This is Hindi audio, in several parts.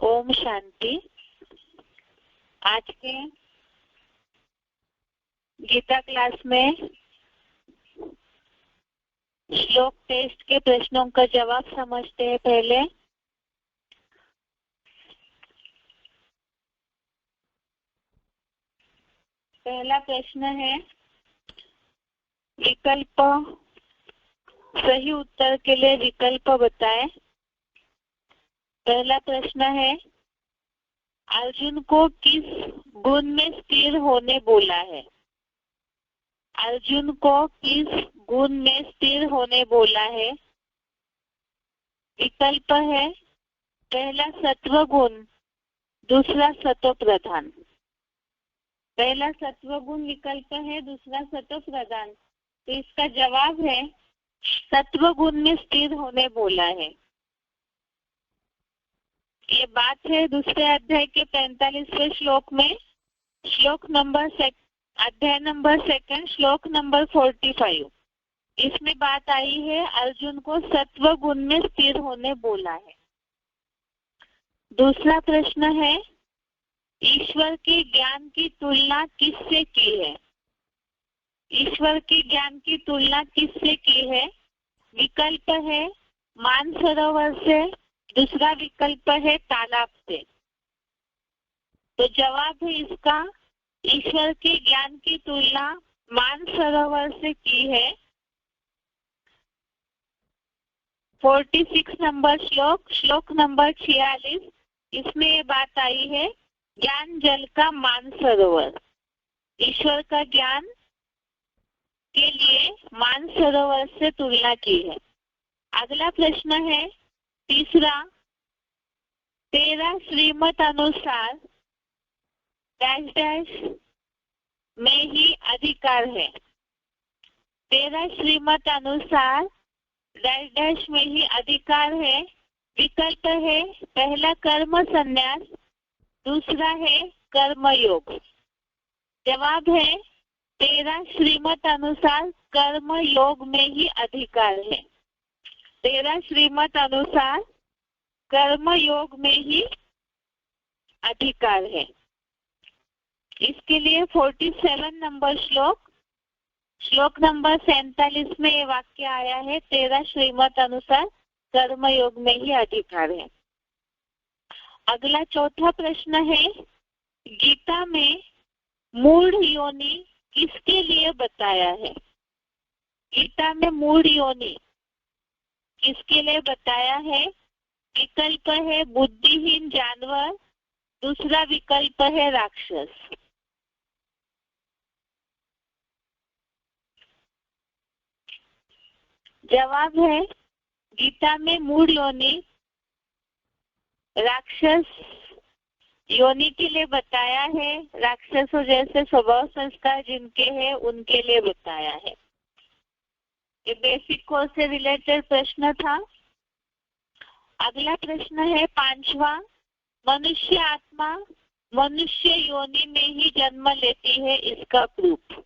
ओम शांति। आज के गीता क्लास में श्लोक टेस्ट के प्रश्नों का जवाब समझते हैं। पहला प्रश्न है, विकल्प सही उत्तर के लिए विकल्प बताएं। पहला प्रश्न है, अर्जुन को किस गुण में स्थिर होने बोला है? अर्जुन को किस गुण में स्थिर होने बोला है? विकल्प है, पहला सत्व गुण, दूसरा सतो प्रधान। पहला सत्व गुण विकल्प है, दूसरा सतो प्रधान। तो इसका जवाब है सत्व गुण में स्थिर होने बोला है। ये बात है दूसरे अध्याय के 45वें श्लोक में, श्लोक नंबर अध्याय नंबर 2 श्लोक नंबर 45। इसमें बात आई है अर्जुन को सत्व गुण में स्थिर होने बोला है। दूसरा प्रश्न है, ईश्वर के ज्ञान की तुलना किससे की है? ईश्वर के ज्ञान की तुलना किससे की है? विकल्प है मानसरोवर से, दूसरा विकल्प है तालाब से। तो जवाब है इसका, ईश्वर के ज्ञान की तुलना मानसरोवर से की है। 46 नंबर श्लोक नंबर 46, इसमें ये बात आई है ज्ञान जल का मानसरोवर। ईश्वर का ज्ञान के लिए मानसरोवर से तुलना की है। अगला प्रश्न है तीसरा, तेरा श्रीमत अनुसार डैश डैश में ही अधिकार है। तेरा श्रीमत अनुसार डैश डैश में ही अधिकार है। विकल्प है पहला कर्म संन्यास, दूसरा है कर्म योग। जवाब है तेरा श्रीमत अनुसार कर्म योग में ही अधिकार है। तेरा श्रीमत अनुसार कर्म योग में ही अधिकार है। इसके लिए 47 नंबर श्लोक नंबर 47 में ये वाक्य आया है, तेरा श्रीमत अनुसार कर्म योग में ही अधिकार है। अगला चौथा प्रश्न है, गीता में मूढ़ योनि किसके लिए बताया है? गीता में मूढ़ योनि किसके लिए बताया है? विकल्प है बुद्धिहीन जानवर, दूसरा विकल्प है राक्षस। जवाब है गीता में मूढ़ योनि राक्षस योनि के लिए बताया है। राक्षसों जैसे स्वभाव संस्कार जिनके हैं उनके लिए बताया है। ये बेसिक कोर्स से रिलेटेड प्रश्न था। अगला प्रश्न है 5वां, मनुष्य आत्मा मनुष्य योनि में ही जन्म लेती है, इसका प्रूफ।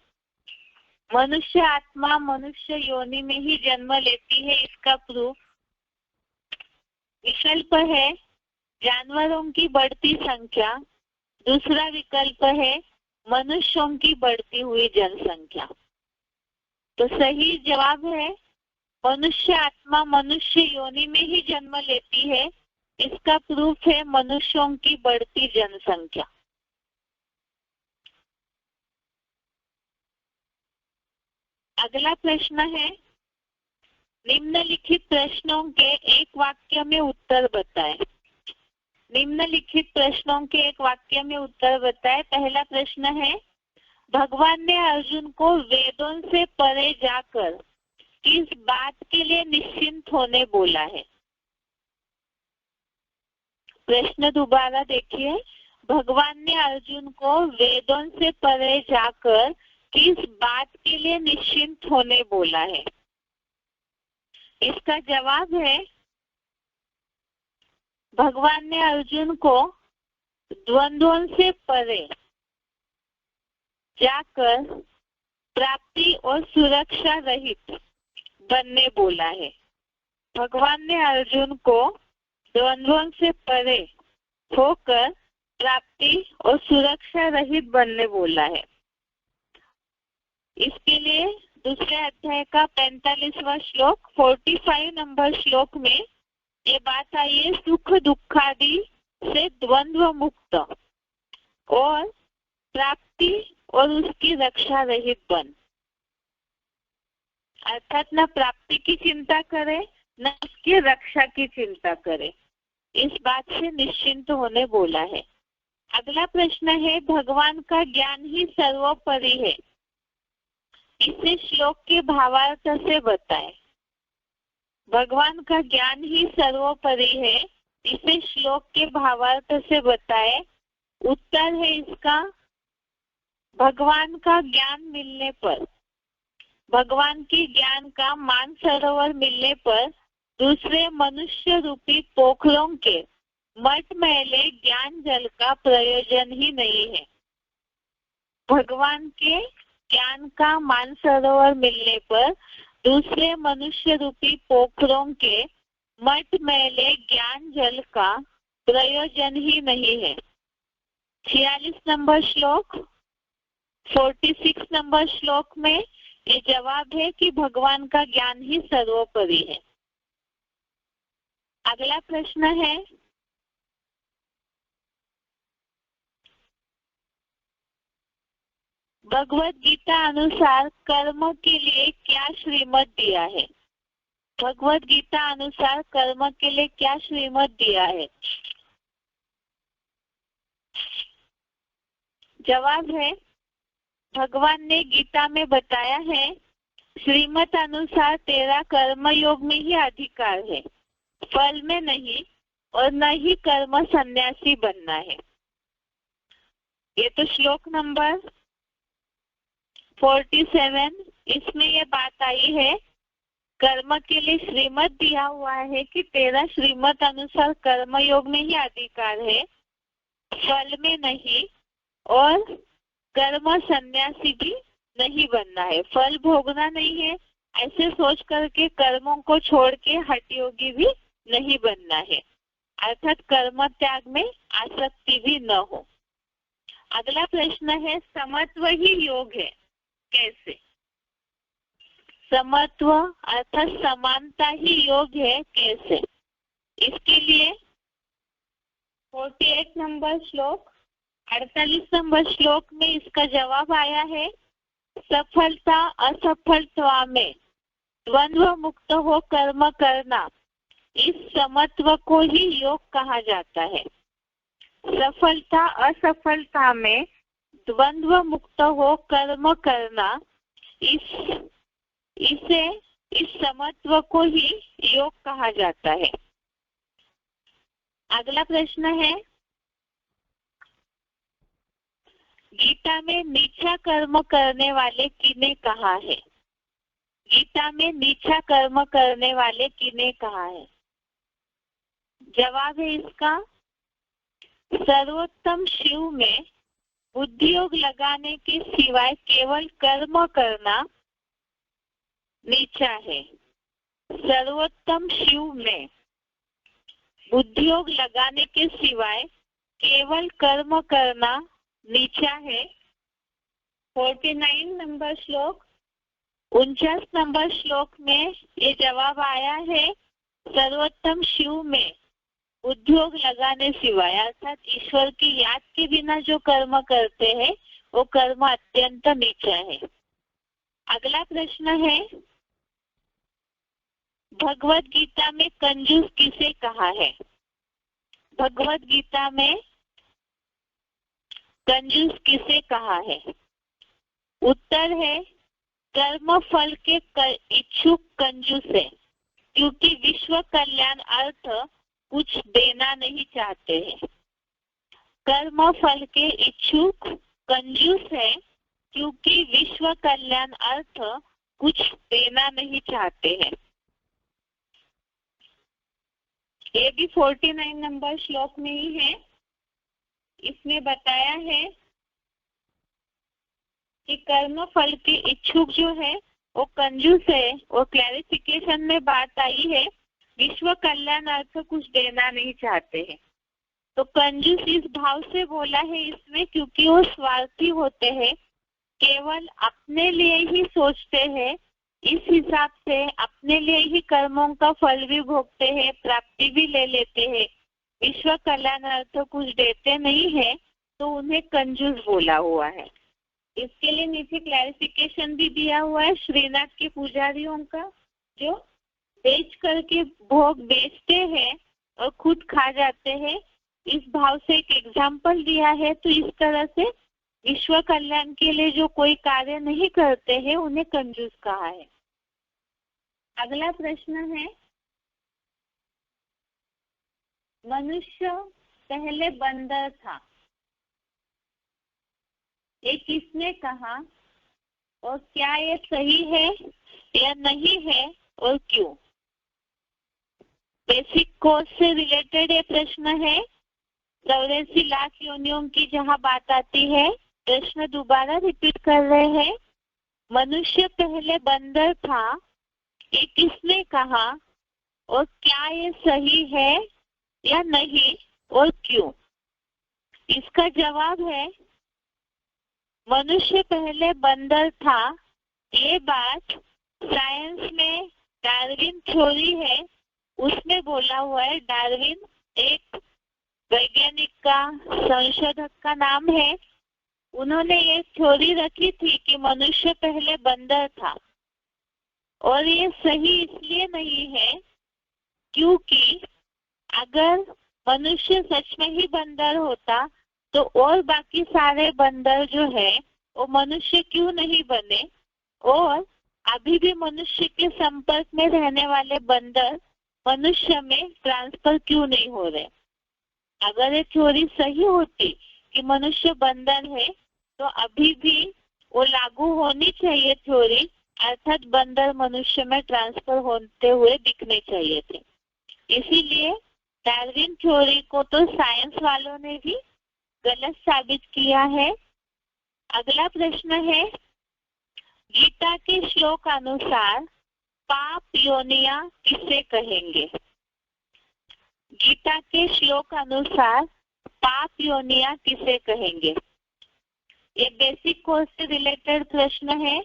मनुष्य आत्मा मनुष्य योनि में ही जन्म लेती है, इसका प्रूफ। विकल्प है जानवरों की बढ़ती संख्या, दूसरा विकल्प है मनुष्यों की बढ़ती हुई जनसंख्या। तो सही जवाब है मनुष्य आत्मा मनुष्य योनि में ही जन्म लेती है, इसका प्रूफ है मनुष्यों की बढ़ती जनसंख्या। अगला प्रश्न है, निम्नलिखित प्रश्नों के एक वाक्य में उत्तर बताएं। निम्नलिखित प्रश्नों के एक वाक्य में उत्तर बताएं। पहला प्रश्न है, भगवान ने अर्जुन को वेदों से परे जाकर किस बात के लिए निश्चिंत होने बोला है? प्रश्न दोबारा देखिए, भगवान ने अर्जुन को वेदों से परे जाकर किस बात के लिए निश्चिंत होने बोला है? इसका जवाब है भगवान ने अर्जुन को द्वंद्वों से परे जाकर प्राप्ति और सुरक्षा रहित बनने बोला है। भगवान ने अर्जुन को द्वंद्वों से परे होकर प्राप्ति और सुरक्षा रहित बनने बोला है। इसके लिए दूसरे अध्याय का 45वां श्लोक 45 नंबर श्लोक में ये बात आई है, सुख दुखादि से द्वंद्व मुक्त और प्राप्ति और उसकी रक्षा रहित बन। अर्थात न प्राप्ति की चिंता करे न उसकी रक्षा की चिंता करे, इस बात से निश्चिंत होने बोला है। अगला प्रश्न है, भगवान का ज्ञान ही सर्वोपरि है, इसे श्लोक के भावार्थ से बताएं। भगवान का ज्ञान ही सर्वोपरि है, इसे श्लोक के भावार्थ से बताएं। उत्तर है इसका, भगवान का ज्ञान मिलने पर, भगवान के ज्ञान का मानसरोवर मिलने पर दूसरे मनुष्य रूपी पोखरों के मठ मैले ज्ञान जल का प्रयोजन ही नहीं है। भगवान के ज्ञान का मानसरोवर मिलने पर दूसरे मनुष्य रूपी पोखरों के मठ मैले ज्ञान जल का प्रयोजन ही नहीं है। 46 नंबर श्लोक 46 नंबर श्लोक में ये जवाब है कि भगवान का ज्ञान ही सर्वोपरि है। अगला प्रश्न है, भगवत गीता अनुसार कर्म के लिए क्या श्रीमत दिया है? भगवत गीता अनुसार कर्म के लिए क्या श्रीमत दिया है? जवाब है, भगवान ने गीता में बताया है, श्रीमत अनुसार तेरा कर्म योग में ही अधिकार है, फल में नहीं, और न ही कर्म सन्यासी बनना है। ये तो श्लोक नंबर 47, इसमें ये बात आई है, कर्म के लिए श्रीमत दिया हुआ है कि तेरा श्रीमत अनुसार कर्म योग में ही अधिकार है, फल में नहीं, और कर्म सन्यासी भी नहीं बनना है, फल भोगना नहीं है, ऐसे सोच करके कर्मों को छोड़ के हठ योगी भी नहीं बनना है, अर्थात कर्म त्याग में आसक्ति भी न हो। अगला प्रश्न है, समत्व ही योग है, कैसे? समत्व अर्थात समानता ही योग है, कैसे? इसके लिए 48 नंबर श्लोक 48 नंबर श्लोक में इसका जवाब आया है, सफलता असफलता में द्वंद्व मुक्त हो कर्म करना, इस समत्व को ही योग कहा जाता है। सफलता असफलता में द्वंद्व मुक्त हो कर्म करना, इस समत्व को ही योग कहा जाता है। अगला प्रश्न है, गीता में नीचा कर्म करने वाले किने कहा है? गीता में नीचा कर्म करने वाले किने कहा है? जवाब है इसका, सर्वोत्तम शिव में बुद्धियोग लगाने के सिवाय केवल कर्म करना नीचा है। सर्वोत्तम शिव में बुद्धियोग लगाने के सिवाय केवल कर्म करना नीचा है। 49 नंबर श्लोक 49 नंबर श्लोक में ये जवाब आया है, सर्वोत्तम शिव में उद्योग लगाने सिवाय, अर्थात ईश्वर की याद के बिना जो कर्म करते हैं वो कर्म अत्यंत नीचा है। अगला प्रश्न है, भगवत गीता में कंजूस किसे कहा है? भगवत गीता में कंजूस किसे कहा है? उत्तर है, कर्म फल के इच्छुक कंजूस है, क्योंकि विश्व कल्याण अर्थ कुछ देना नहीं चाहते हैं। कर्म फल के इच्छुक कंजूस है, क्योंकि विश्व कल्याण अर्थ कुछ देना नहीं चाहते हैं। ये भी 49 नंबर श्लोक में ही है। इसमें बताया है कि कर्म फल के इच्छुक जो है वो कंजूस है, और क्लैरिफिकेशन में बात आई है, विश्व कल्याण अर्थ कुछ देना नहीं चाहते हैं। तो कंजूस इस भाव से बोला है इसमें क्योंकि वो स्वार्थी होते हैं, केवल अपने लिए ही सोचते हैं, इस हिसाब से अपने लिए ही कर्मों का फल भी भोगते हैं, प्राप्ति भी ले लेते हैं, विश्व कल्याणार्थ कुछ देते नहीं है, तो उन्हें कंजूस बोला हुआ है। इसके लिए नीचे क्लैरिफिकेशन भी दिया हुआ है श्रीनाथ के पुजारियों का, जो बेच करके भोग बेचते हैं और खुद खा जाते हैं, इस भाव से एक एग्जाम्पल दिया है। तो इस तरह से विश्व कल्याण के लिए जो कोई कार्य नहीं करते हैं उन्हें कंजूस कहा है। अगला प्रश्न है, मनुष्य पहले बंदर था, ये किसने कहा और क्या ये सही है या नहीं है और क्यों? बेसिक कोर्स से रिलेटेड ये प्रश्न है। 84 लाख योनियों की जहाँ बात आती है, प्रश्न दोबारा रिपीट कर रहे हैं। मनुष्य पहले बंदर था, ये किसने कहा और क्या ये सही है या नहीं और क्यों? इसका जवाब है, मनुष्य पहले बंदर था, ये बात साइंस में डार्विन थ्योरी है, उसमें बोला हुआ है। डार्विन एक वैज्ञानिक का, संशोधक का नाम है। उन्होंने ये थ्योरी रखी थी कि मनुष्य पहले बंदर था, और ये सही इसलिए नहीं है क्योंकि अगर मनुष्य सच में ही बंदर होता तो और बाकी सारे बंदर जो है वो मनुष्य क्यों नहीं बने, और अभी भी मनुष्य के संपर्क में रहने वाले बंदर मनुष्य में ट्रांसफर क्यों नहीं हो रहे। अगर ये थ्योरी सही होती कि मनुष्य बंदर है तो अभी भी वो लागू होनी चाहिए थ्योरी, अर्थात बंदर मनुष्य में ट्रांसफर होते हुए दिखने चाहिए थे। इसीलिए डार्विन थ्योरी को तो साइंस वालों ने भी गलत साबित किया है। अगला प्रश्न है, गीता के श्लोक अनुसार पाप योनिया किसे कहेंगे? गीता के श्लोक अनुसार पाप योनिया किसे कहेंगे? ये बेसिक कोर्स से रिलेटेड प्रश्न है।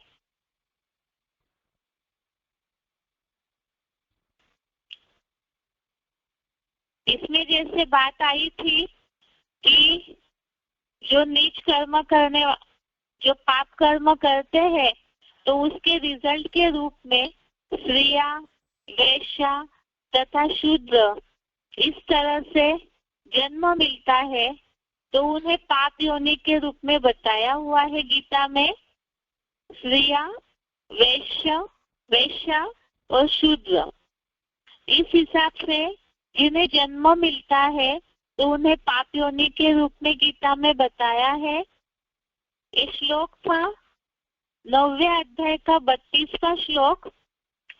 इसमें जैसे बात आई थी कि जो नीच कर्म करने, जो पाप कर्म करते हैं तो उसके रिजल्ट के रूप में स्त्रियां, वैश्या तथा शूद्र इस तरह से जन्म मिलता है, तो उन्हें पाप योनि के रूप में बताया हुआ है गीता में। स्त्रियां, वैश्या और शूद्र, इस हिसाब से जिन्हें जन्म मिलता है तो उन्हें पाप योनि के रूप में गीता में बताया है। ये श्लोक था 9वें अध्याय का 32वां श्लोक,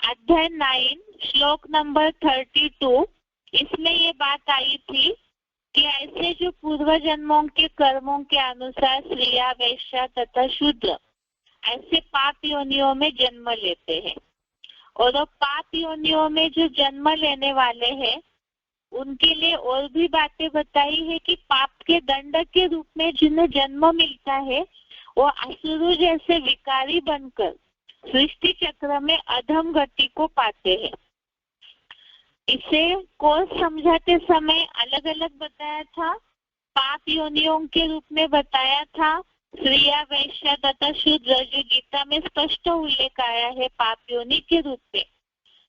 अध्याय 9 श्लोक नंबर 32। इसमें ये बात आई थी कि ऐसे जो पूर्व जन्मों के कर्मों के अनुसार स्त्रिया, वैश्या तथा शूद्र ऐसे पाप योनियों में जन्म लेते हैं, और पाप योनियों में जो जन्म लेने वाले हैं उनके लिए और भी बातें बताई है कि पाप के दंड के रूप में जिन्हें जन्म मिलता है वो असुर जैसे विकारी बनकर सृष्टि चक्र में अधम गति को पाते हैं। इसे कोर्स समझाते समय अलग अलग बताया था। पाप योनियों के रूप में बताया था स्त्रिया, वैश्या तथा शूद्र, जो गीता में स्पष्ट उल्लेख आया है पाप योनि के रूप में,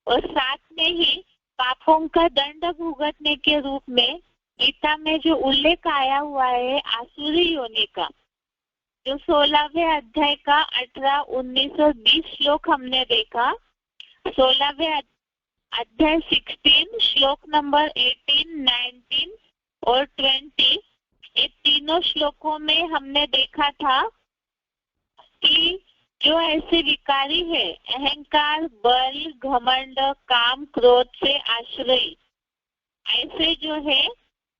और साथ में ही पापों का दंड भुगतने के रूप में गीता में जो उल्लेख आया हुआ है आसुरी योनि का, जो 16वें अध्याय का 18, 19 और 20 श्लोक हमने देखा। 16वें अध्याय 16 श्लोक नंबर 18, 19 और 20, ये तीनों श्लोकों में हमने देखा था कि जो ऐसे विकारी है, अहंकार, बल, घमंड, काम, क्रोध से आश्रयी, ऐसे जो है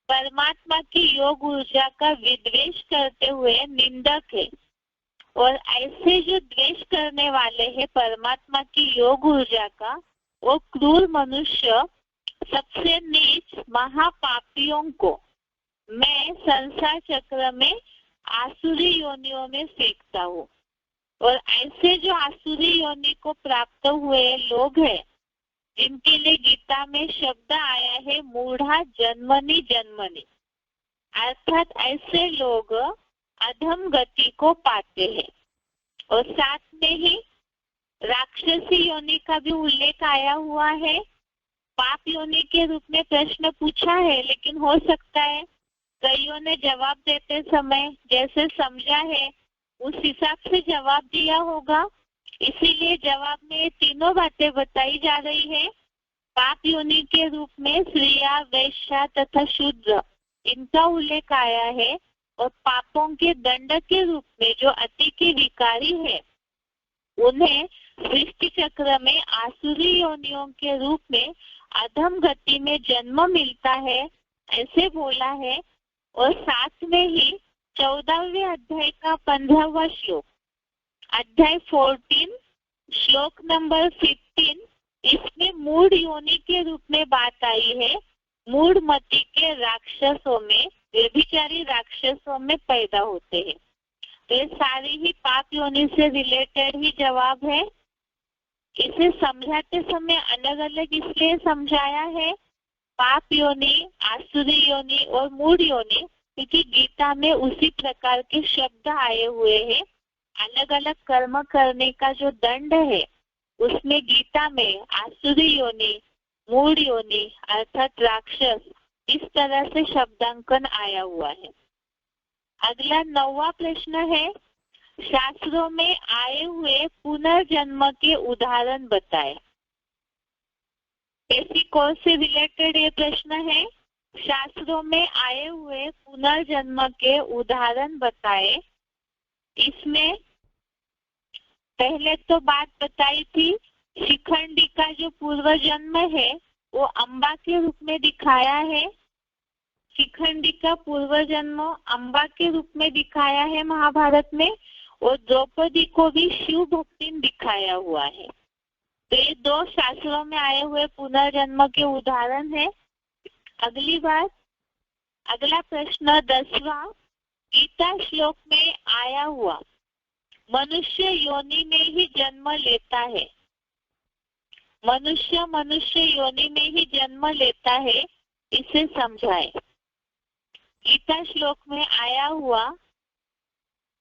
परमात्मा की योग ऊर्जा का विद्वेष करते हुए निंदक है, और ऐसे जो द्वेष करने वाले हैं परमात्मा की योग ऊर्जा का, वो क्रूर मनुष्य सबसे नीच महापापियों को मैं संसार चक्र में आसुरी योनियों में फेंकता हूँ। और ऐसे जो आसुरी योनि को प्राप्त हुए लोग हैं, जिनके लिए गीता में शब्द आया है मूढ़ा जन्मनि जन्मनि, अर्थात ऐसे लोग अधम गति को पाते हैं। और साथ में ही राक्षसी योनि का भी उल्लेख आया हुआ है। पाप योनि के रूप में प्रश्न पूछा है, लेकिन हो सकता है कईयों ने जवाब देते समय जैसे समझा है उस हिसाब से जवाब दिया होगा, इसीलिए जवाब में तीनों बातें बताई जा रही है। पाप योनि के रूप में स्त्रियां, वैश्या तथा शूद्र, इनका उल्लेख आया है। और पापों के दंड के रूप में जो अति के विकारी है, उन्हें सृष्टि चक्र में आसुरी योनियों के रूप में अधम गति में जन्म मिलता है, ऐसे बोला है। और साथ में ही 14वें अध्याय का 15वां श्लोक, अध्याय 14 श्लोक नंबर 15, इसमें मूढ़ योनि के रूप में बात आई है। मूढ़ मति के राक्षसों में, व्यभिचारी राक्षसों में पैदा होते हैं। तो ये सारी ही पाप योनि से रिलेटेड ही जवाब है। इसे समझाते समय अलग अलग इसलिए समझाया है, पाप योनि, आसुरी योनि और मूढ़ योनि, क्योंकि गीता में उसी प्रकार के शब्द आए हुए हैं। अलग अलग कर्म करने का जो दंड है, उसमें गीता में आसुरी योनि, मूढ़ योनि अर्थात राक्षस, इस तरह से शब्दांकन आया हुआ है। अगला 9वां प्रश्न है, शास्त्रों में आए हुए पुनर्जन्म के उदाहरण बताएं। इसी कोर्स से रिलेटेड ये प्रश्न है, शास्त्रों में आए हुए पुनर्जन्म के उदाहरण बताएं। इसमें पहले तो बात बताई थी, शिखंडी का जो पूर्व जन्म है वो अम्बा के रूप में दिखाया है। शिखंडी का पूर्व जन्म अम्बा के रूप में दिखाया है महाभारत में, और द्रौपदी को भी शिव भक्ति दिखाया हुआ है। तो ये दो शास्त्रों में आए हुए पुनर्जन्म के उदाहरण है। अगली बात, अगला प्रश्न 10वां, गीता श्लोक में आया हुआ मनुष्य योनि में ही जन्म लेता है, मनुष्य योनि में ही जन्म लेता है, इसे समझाए। गीता श्लोक में आया हुआ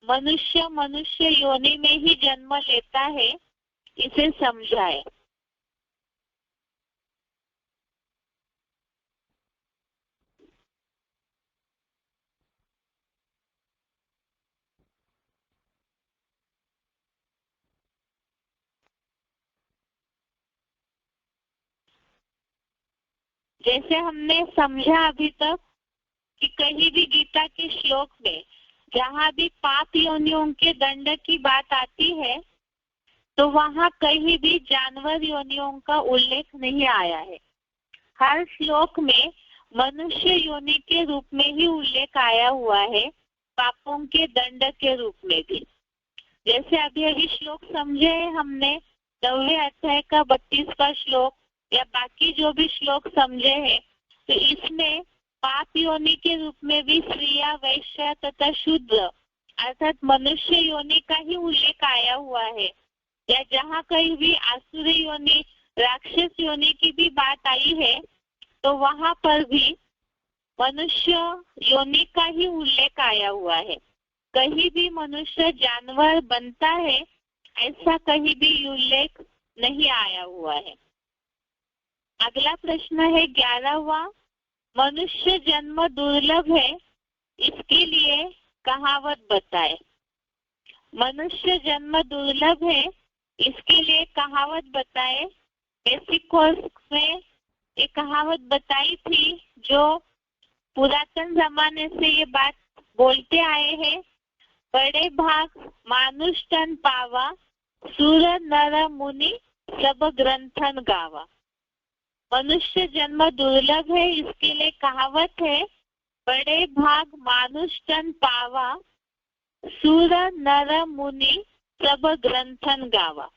मनुष्य योनि में ही जन्म लेता है, इसे समझाए। जैसे हमने समझा अभी तक कि कहीं भी गीता के श्लोक में जहाँ भी पाप योनियों के दंड की बात आती है, तो वहाँ कहीं भी जानवर योनियों का उल्लेख नहीं आया है। हर श्लोक में मनुष्य योनि के रूप में ही उल्लेख आया हुआ है, पापों के दंड के रूप में भी। जैसे अभी श्लोक समझे हमने, 9वें अध्याय का 32वां श्लोक या बाकी जो भी श्लोक समझे हैं, तो इसमें पाप योनि के रूप में भी स्त्रियां, वैश्य तथा शूद्र अर्थात मनुष्य योनि का ही उल्लेख आया हुआ है। या जहाँ कहीं भी आसुरी योनि, राक्षस योनि की भी बात आई है, तो वहां पर भी मनुष्य योनि का ही उल्लेख आया हुआ है। कहीं भी मनुष्य जानवर बनता है, ऐसा कहीं भी उल्लेख नहीं आया हुआ है। अगला प्रश्न है 11वां, मनुष्य जन्म दुर्लभ है, इसके लिए कहावत बताए। मनुष्य जन्म दुर्लभ है, इसके लिए कहावत बताए। बेसिक कोर्स में एक कहावत बताई थी, जो पुरातन जमाने से ये बात बोलते आए हैं, बड़े भाग मानुष तन पावा, सुर नर मुनि सब ग्रंथन गावा। मनुष्य जन्म दुर्लभ है, इसके लिए कहावत है, बड़े भाग मानुष तन पावा, सुर नर मुनि सब ग्रंथन गावा।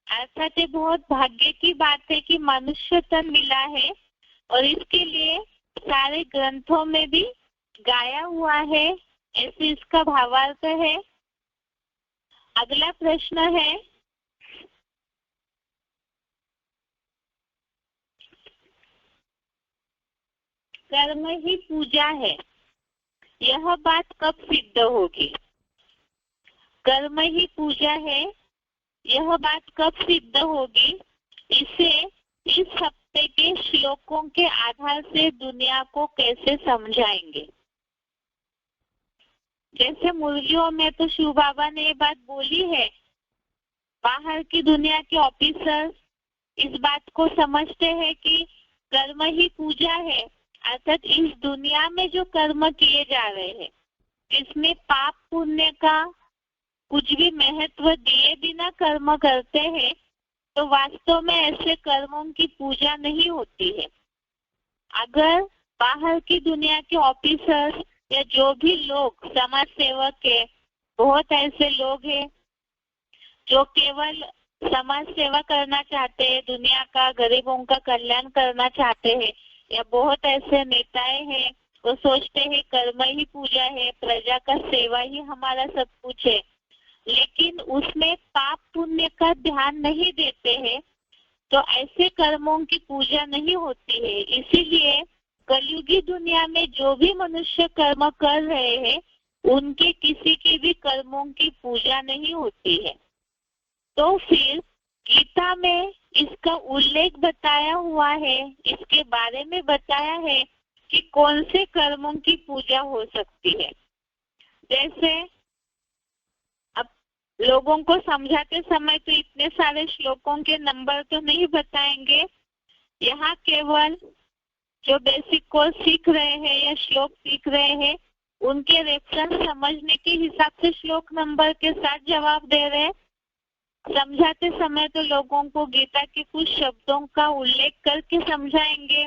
अर्थात ये बहुत भाग्य की बात है कि मनुष्य तन मिला है, और इसके लिए सारे ग्रंथों में भी गाया हुआ है, ऐसे इसका भावार्थ है। अगला प्रश्न है, कर्म ही पूजा है, यह बात कब सिद्ध होगी? कर्म ही पूजा है, यह बात कब सिद्ध होगी? इसे इस हफ्ते के श्लोकों के आधार से दुनिया को कैसे समझाएंगे? जैसे मुर्गियों में तो शिव बाबा ने ये बात बोली है, बाहर की दुनिया के ऑफिसर इस बात को समझते हैं कि कर्म ही पूजा है, अर्थात इस दुनिया में जो कर्म किए जा रहे हैं इसमें पाप पुण्य का कुछ भी महत्व दिए बिना कर्म करते हैं तो वास्तव में ऐसे कर्मों की पूजा नहीं होती है। अगर बाहर की दुनिया के ऑफिसर्स या जो भी लोग समाज सेवक है, बहुत ऐसे लोग हैं जो केवल समाज सेवा करना चाहते हैं, दुनिया का गरीबों का कल्याण करना चाहते हैं, या बहुत ऐसे नेताएं हैं वो सोचते हैं कर्म ही पूजा है, प्रजा का सेवा ही हमारा सब कुछ है, लेकिन उसमें पाप पुण्य का ध्यान नहीं देते हैं, तो ऐसे कर्मों की पूजा नहीं होती है। इसीलिए कलयुगी दुनिया में जो भी मनुष्य कर्म कर रहे हैं उनके किसी के भी कर्मों की पूजा नहीं होती है। तो फिर गीता में इसका उल्लेख बताया हुआ है, इसके बारे में बताया है कि कौन से कर्मों की पूजा हो सकती है। जैसे अब लोगों को समझाते समय तो इतने सारे श्लोकों के नंबर तो नहीं बताएंगे, यहाँ केवल जो बेसिक कोर्स सीख रहे हैं या श्लोक सीख रहे हैं उनके रेफरेंस समझने के हिसाब से श्लोक नंबर के साथ जवाब दे रहे हैं। समझाते समय तो लोगों को गीता के कुछ शब्दों का उल्लेख करके समझाएंगे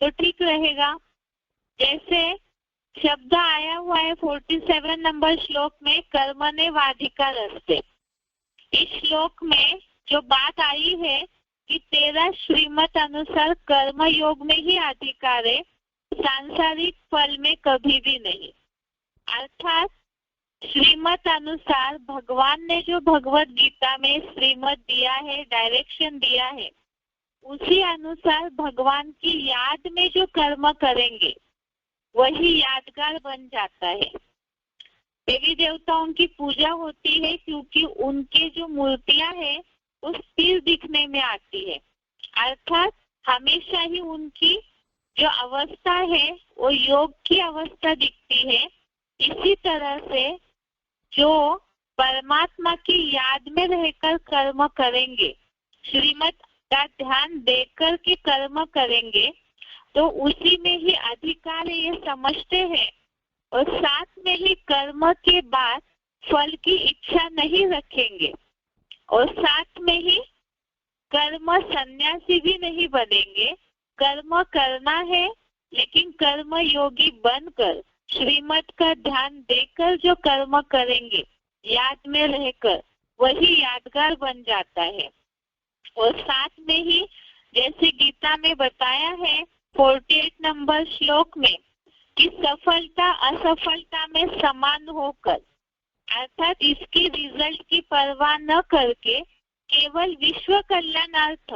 तो ठीक रहेगा। जैसे शब्द आया हुआ है 47 नंबर श्लोक में, कर्मण्येवाधिकारस्ते। इस श्लोक में जो बात आई है कि तेरा श्रीमत अनुसार कर्म योग में ही अधिकार है, सांसारिक फल में कभी भी नहीं। अर्थात श्रीमत अनुसार भगवान ने जो भगवत गीता में श्रीमत दिया है, डायरेक्शन दिया है, उसी अनुसार भगवान की याद में जो कर्म करेंगे वही यादगार बन जाता है। देवी देवताओं की पूजा होती है क्योंकि उनके जो मूर्तियां हैं वो स्थिर दिखने में आती है, अर्थात हमेशा ही उनकी जो अवस्था है वो योग की अवस्था दिखती है। इसी तरह से जो परमात्मा की याद में रहकर कर्म करेंगे, श्रीमत का ध्यान देकर के कर्म करेंगे, तो उसी में ही अधिकार ये समझते हैं और साथ में ही कर्म के बाद फल की इच्छा नहीं रखेंगे और साथ में ही कर्म सन्यासी भी नहीं बनेंगे। कर्म करना है लेकिन कर्म योगी बनकर श्रीमत का ध्यान देकर जो कर्म करेंगे याद में रहकर, वही यादगार बन जाता है। और साथ में ही जैसे गीता में बताया है 48 नंबर श्लोक में कि सफलता असफलता में समान होकर, अर्थात इसकी रिजल्ट की परवाह न करके केवल विश्व कल्याणार्थ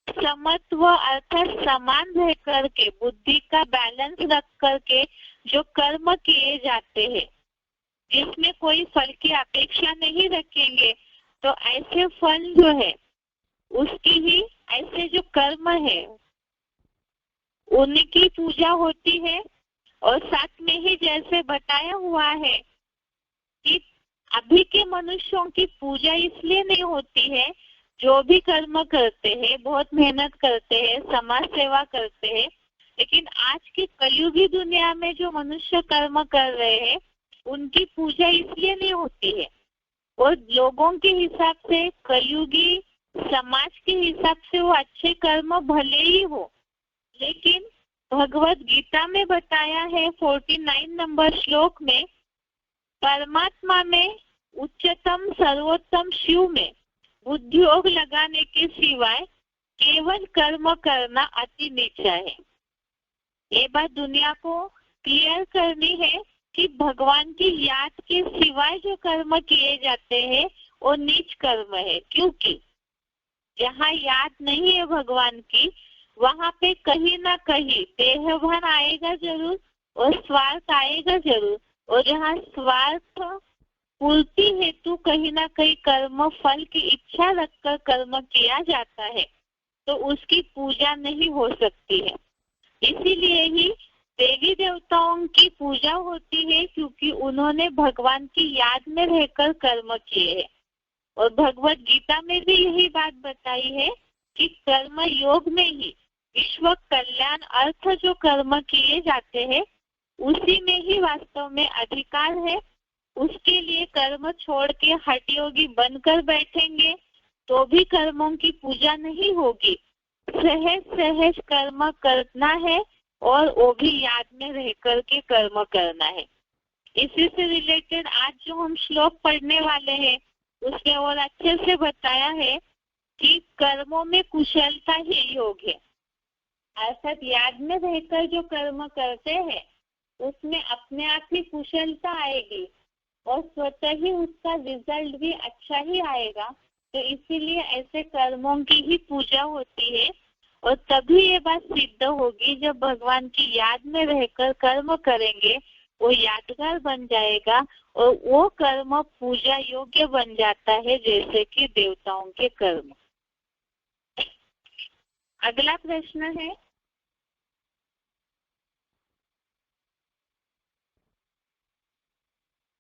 समत्व अर्थात समान रह करके बुद्धि का बैलेंस रख करके जो कर्म किए जाते हैं जिसमें कोई फल की अपेक्षा नहीं रखेंगे, तो ऐसे फल जो है उसकी ही ऐसे जो कर्म है उनकी पूजा होती है। और साथ में ही जैसे बताया हुआ है कि अभी के मनुष्यों की पूजा इसलिए नहीं होती है, जो भी कर्म करते हैं, बहुत मेहनत करते हैं, समाज सेवा करते हैं, लेकिन आज की कलयुगी दुनिया में जो मनुष्य कर्म कर रहे हैं उनकी पूजा इसलिए नहीं होती है। और लोगों के हिसाब से, कलयुगी समाज के हिसाब से वो अच्छे कर्म भले ही हो, लेकिन भगवत गीता में बताया है 49 नंबर श्लोक में, परमात्मा में उच्चतम सर्वोत्तम शिव में बुद्धियोग लगाने के सिवाय केवल कर्म करना अति नीचा है। ये बात दुनिया को क्लियर करनी है कि भगवान की याद के सिवाय जो कर्म किए जाते हैं वो नीच कर्म है, क्योंकि जहाँ याद नहीं है भगवान की वहां पे कहीं ना कहीं देहभान आएगा जरूर और स्वार्थ आएगा जरूर, और जहाँ स्वार्थ पूर्ति हेतु कहीं ना कहीं कर्म फल की इच्छा रखकर कर्म किया जाता है तो उसकी पूजा नहीं हो सकती है। इसीलिए ही देवी देवताओं की पूजा होती है, क्योंकि उन्होंने भगवान की याद में रहकर कर्म किए हैं। और भगवत गीता में भी यही बात बताई है कि कर्म योग में ही विश्व कल्याण अर्थ जो कर्म किए जाते हैं उसी में ही वास्तव में अधिकार है। उसके लिए कर्म छोड़ के हठ योगी बनकर बैठेंगे तो भी कर्मों की पूजा नहीं होगी। सहज सहज कर्म करना है और वो भी याद में रह कर के कर्म करना है। इसी से रिलेटेड आज जो हम श्लोक पढ़ने वाले हैं उसमें और अच्छे से बताया है कि कर्मों में कुशलता ही योग है, अर्थात याद में रहकर जो कर्म करते हैं उसमें अपने आप ही कुशलता आएगी और स्वतः ही उसका रिजल्ट भी अच्छा ही आएगा। तो इसीलिए ऐसे कर्मों की ही पूजा होती है और तभी ये बात सिद्ध होगी जब भगवान की याद में रहकर कर्म करेंगे वो यादगार बन जाएगा और वो कर्म पूजा योग्य बन जाता है, जैसे कि देवताओं के कर्म। अगला प्रश्न है,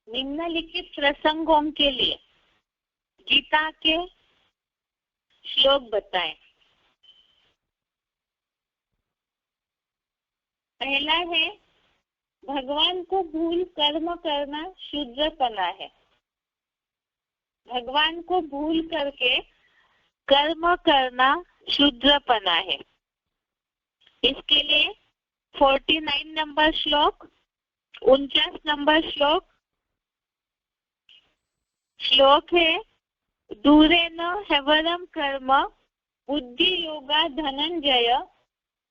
निम्नलिखित प्रसंगों के लिए गीता के श्लोक बताएं। पहला है, भगवान को भूल कर्म करना शूद्रपना है। भगवान को भूल करके कर्म करना शूद्रपना है। इसके लिए 49 नंबर श्लोक, 49 नंबर श्लोक है, दूरेन हेवरम कर्म बुद्धि योगा धनंजय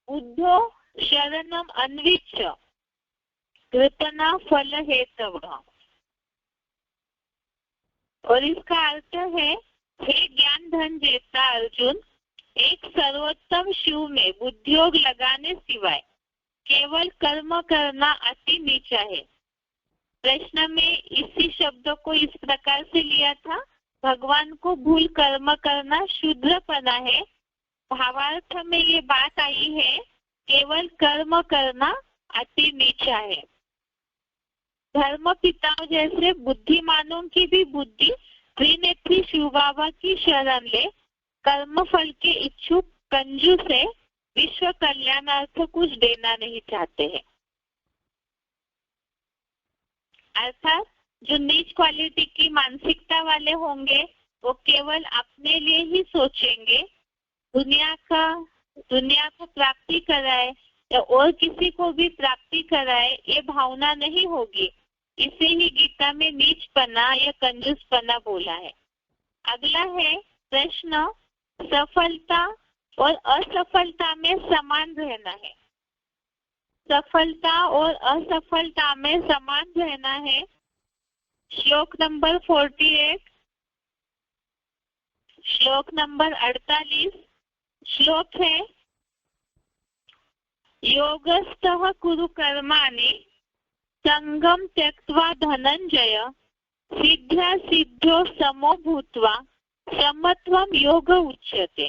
बुद्धो शरणम अन्विच्छ कृतना फल हेतवः। और इसका अर्थ है, हे ज्ञान धन जेता अर्जुन, एक सर्वोत्तम शिव में बुद्धियोग लगाने सिवाय केवल कर्म करना अति नीचा है। प्रश्न में इसी शब्द को इस प्रकार से लिया था, भगवान को भूल कर्म करना शूद्रपना है। भावार्थ में ये बात आई है केवल कर्म करना अति नीचा है। धर्म पिताओं जैसे बुद्धिमानों की भी बुद्धि त्रिनेत्री शिव बाबा की शरण ले कर्म फल के इच्छुक कंजूस है, विश्व कल्याणार्थ कुछ देना नहीं चाहते हैं। अर्थात जो नीच क्वालिटी की मानसिकता वाले होंगे वो केवल अपने लिए ही सोचेंगे, दुनिया को प्राप्ति कराए या और किसी को भी प्राप्ति कराए ये भावना नहीं होगी। इसे ही गीता में नीचपना या कंजूसपना बोला है। अगला है प्रश्न, सफलता और असफलता में समान रहना है। सफलता और असफलता में समान रहना है। श्लोक नंबर 48, श्लोक नंबर 48 श्लोक है, योगस्थः कुरु कर्माणि संगम त्यक्त्वा धनंजय सिद्ध्या सिद्ध्यो समो भूत्वा समत्वम योग उच्यते।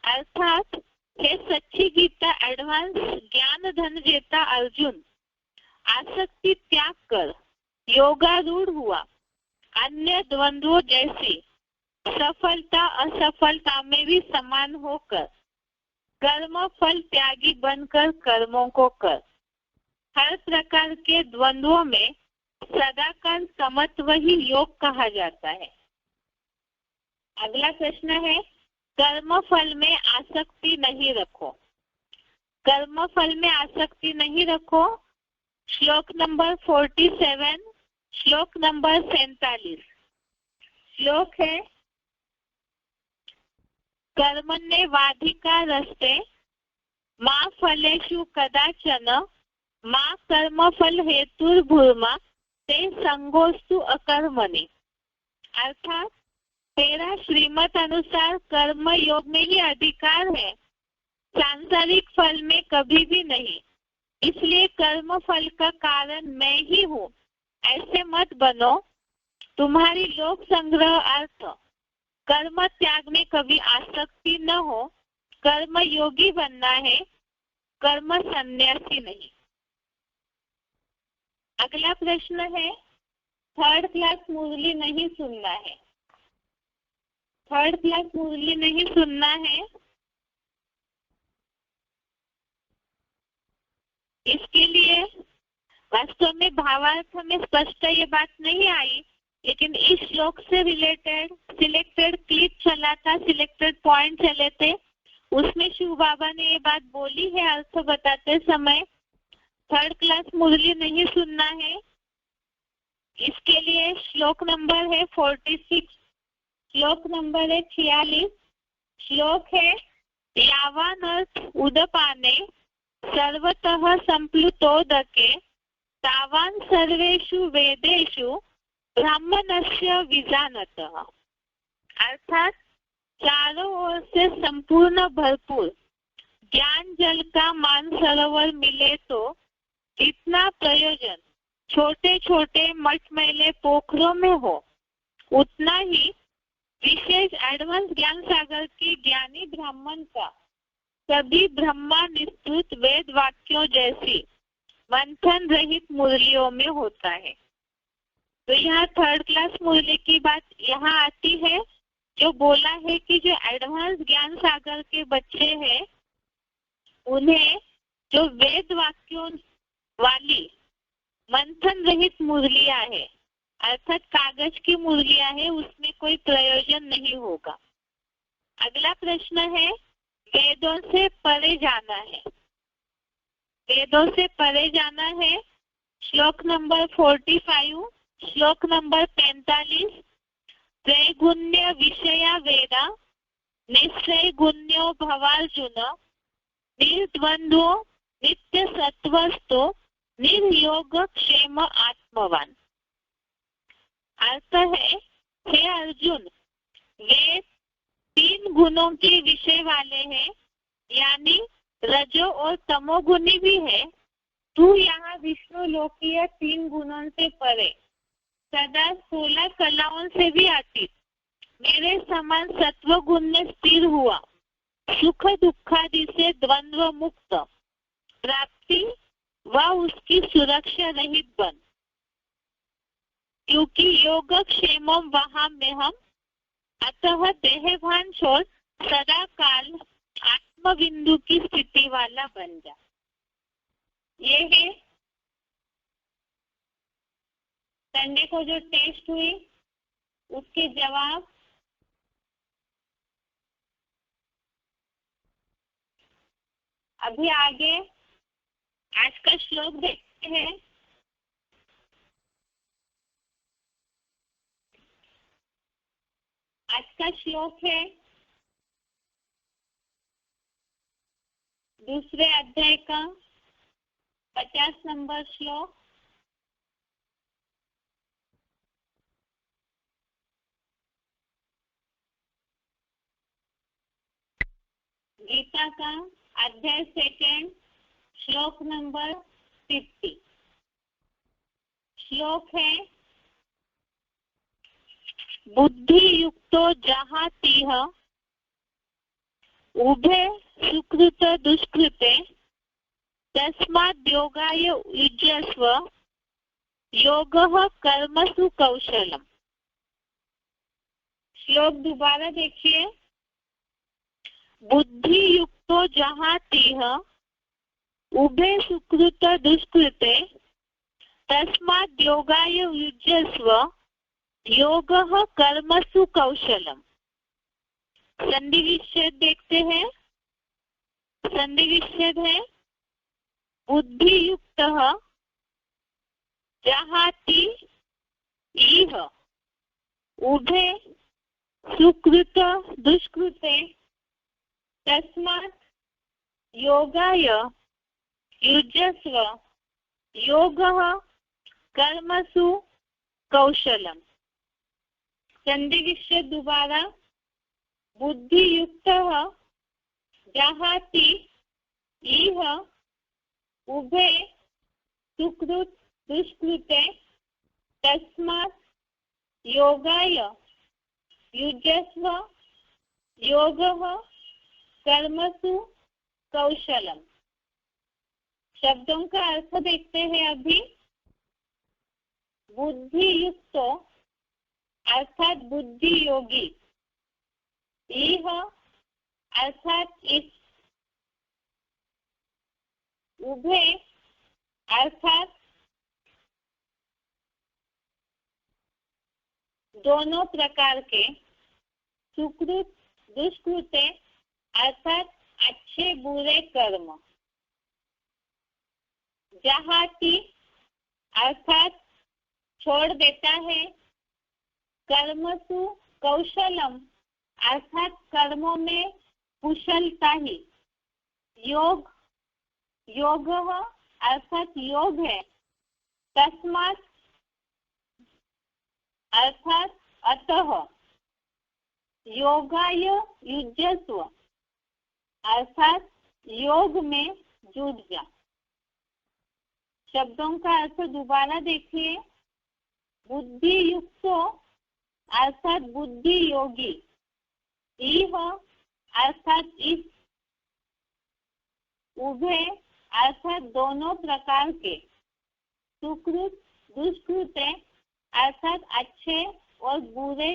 अर्थात हे सच्ची गीता एडवांस ज्ञान धन जेता अर्जुन, आसक्ति त्याग कर योगारूढ़ हुआ, अन्य द्वंद्वों जैसी सफलता असफलता में भी समान होकर कर्म फल त्यागी बनकर कर्मों को कर। हर प्रकार के द्वंद्वों में सदाकाल समत्व ही योग कहा जाता है। अगला प्रश्न है, कर्म फल में आसक्ति नहीं रखो। कर्म फल में आसक्ति नहीं रखो। श्लोक नंबर 47, श्लोक नंबर 47 श्लोक है, कर्मण्ये वाधिका रस्ते मा फलेषु कदाचन मा कर्मफल हेतुर्भूर्मा ते संगोस्तु अकर्मणि। अर्थात तेरा श्रीमत अनुसार कर्म योग में ही अधिकार है, सांसारिक फल में कभी भी नहीं, इसलिए कर्म फल का कारण मैं ही हूँ, ऐसे मत बनो। तुम्हारी लोक संग्रह अर्थ कर्म त्याग में कभी आसक्ति न हो, कर्म योगी बनना है, कर्म संन्यासी नहीं। अगला प्रश्न है, थर्ड क्लास मुरली नहीं सुनना है। थर्ड क्लास मुरली नहीं सुनना है, इसके लिए वास्तव में भावार्थ में स्पष्ट ये बात नहीं आई, लेकिन इस श्लोक से रिलेटेड सिलेक्टेड क्लिप चला था, सिलेक्टेड पॉइंट चले थे, उसमें शिव बाबा ने ये बात बोली है अर्थ बताते समय। थर्ड क्लास मुरली नहीं सुनना है, इसके लिए श्लोक नंबर है 46, श्लोक नंबर है 46। श्लोक है, यावान अर्थ उदपाने सर्वतः संप्लुतोदके तावान सर्वेषु वेदेषु ब्राह्मणस्य विजानतः। अर्थात चारों ओर से संपूर्ण भरपूर ज्ञान जल का मानसरोवर मिले तो इतना प्रयोजन छोटे छोटे मटमैले पोखरों में हो, उतना ही विशेष एडवांस ज्ञान सागर के ज्ञानी ब्राह्मण का सभी ब्रह्मा निस्तुत वेद वाक्यों जैसी मंथन रहित मुरलियों में होता है। तो यहाँ थर्ड क्लास मुरली की बात यहाँ आती है, जो बोला है कि जो एडवांस ज्ञान सागर के बच्चे हैं उन्हें जो वेद वाक्यों वाली मंथन रहित मुरलियां है, अर्थात कागज की मुरलियां है, उसमें कोई प्रयोजन नहीं होगा। अगला प्रश्न है, वेदों से परे जाना है। वेदों से परे जाना है, श्लोक नंबर 45, श्लोक नंबर 45। त्रैगुण्य विषया वेदा निश्चय गुण्यो भवार्जुन निर्द्वंद्वो नित्य सत्वस्तो निर्योग क्षेम आत्मवान। अर्थ है, हे अर्जुन, वेद 3 गुणों के विषय वाले हैं, यानी रजो और तमोगुणी भी है। तू यहाँ विष्णु लोकीय 3 गुणों से परे, सदा 16 कलाओं से भी अतीत, मेरे समान सत्व गुण में स्थिर हुआ, सुख दुखादि से द्वंद्व मुक्त प्राप्ति व उसकी सुरक्षा रहित बन, क्योंकि योग क्षेमम वहां में हम, अतः देहभान छोड़ सदा काल आत्म बिंदु की स्थिति वाला बन जा। ये है संडे को जो टेस्ट हुई उसके जवाब। अभी आगे आज का श्लोक देखते हैं। आज का श्लोक है दूसरे अध्याय का 50 नंबर श्लोक। गीता का अध्याय 2 श्लोक नंबर 50। श्लोक है, बुद्धि युक्तो जहातीह उभे सुकृत दुष्कृते तस्माद् योगाय युज्यस्व योगः कर्मसु कौशलम। श्लोक दोबारा देखिए, बुद्धि युक्तो जहातीह उभे सुकृत दुष्कृते तस्माद् योगाय युज्यस्व योगः कर्मसु कौशलम। संधि विच्छेद देखते हैं। संधि विच्छेद है, बुद्धि युक्तः जहाति इह उभे सुकृत दुष्कृते तस्मात् योगाय युज्यस्व योगः कर्मसु कौशलम। संधि विच्छेद दोबारा, बुद्धियुक्तः जहाति इह उभे सुकृत दुष्कृते तस्मात् योगाय युज्यस्व योगः कर्मसु कौशलम। शब्दों का अर्थ देखते हैं अभी। बुद्धि युक्त अर्थात बुद्धि योगी, इह अर्थात इस, उभे अर्थात दोनों प्रकार के, सुकृत दुष्कृते अर्थात अच्छे बुरे कर्म, जहाति अर्थात छोड़ देता है, कर्मसु कौशलम अर्थात कर्मों में कुशलता ही, योग योगः अर्थात योग है, तस्मात् अर्थात अतः, योगाय युज्यस्व अर्थात योग में जुट जा। शब्दों का अर्थ दोबारा देखिए। बुद्धि युक्त अर्थात बुद्धि योगी, इह अर्थात इस, उभे अर्थात दोनों प्रकार के, सुकृत दुष्कृते अर्थात अच्छे और बुरे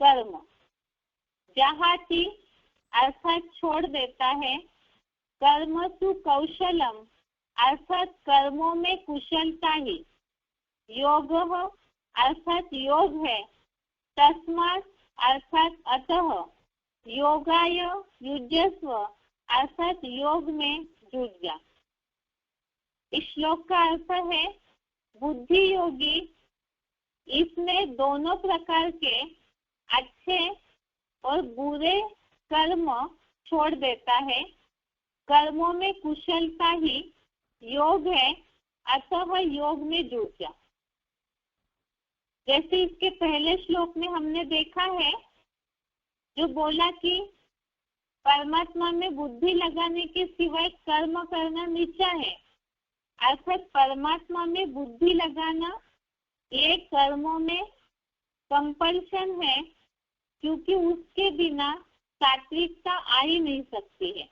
कर्म, जहाति अर्थात छोड़ देता है, कर्मसु कौशलम अर्थात कर्मों में कुशलता ही, योगः अर्थात योग है, तस्मात् अर्थात अतः, योगाय युज्यस्व अर्थात योग में जुट जा। इस श्लोक का अर्थ है बुद्धि योगी इसमें दोनों प्रकार के अच्छे और बुरे कर्म छोड़ देता है, कर्मों में कुशलता ही योग है, अतः योग में जुट जा। जैसे इसके पहले श्लोक में हमने देखा है, जो बोला कि परमात्मा में बुद्धि लगाने के सिवाय कर्म करना नीचा है, अर्थात परमात्मा में बुद्धि लगाना ये कर्मों में कंपल्शन है, क्योंकि उसके बिना सात्विकता आ ही नहीं सकती है।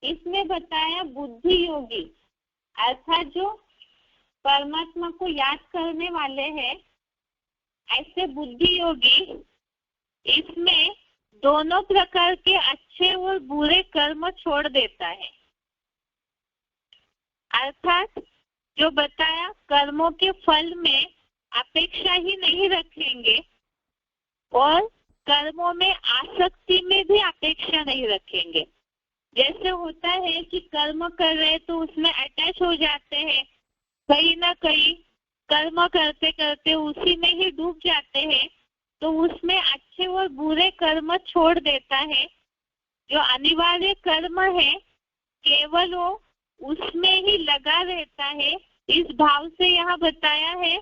इसमें बताया बुद्धि योगी अर्थात जो परमात्मा को याद करने वाले हैं, ऐसे बुद्धि योगी इसमें दोनों प्रकार के अच्छे और बुरे कर्म छोड़ देता है। अर्थात जो बताया कर्मों के फल में अपेक्षा ही नहीं रखेंगे और कर्मों में आसक्ति में भी अपेक्षा नहीं रखेंगे। जैसे होता है कि कर्म कर रहे तो उसमें अटैच हो जाते हैं, कहीं ना कहीं कर्म करते करते उसी में ही डूब जाते हैं, तो उसमें अच्छे और बुरे कर्म छोड़ देता है। जो अनिवार्य कर्म है केवल वो उसमें ही लगा रहता है, इस भाव से यहाँ बताया है।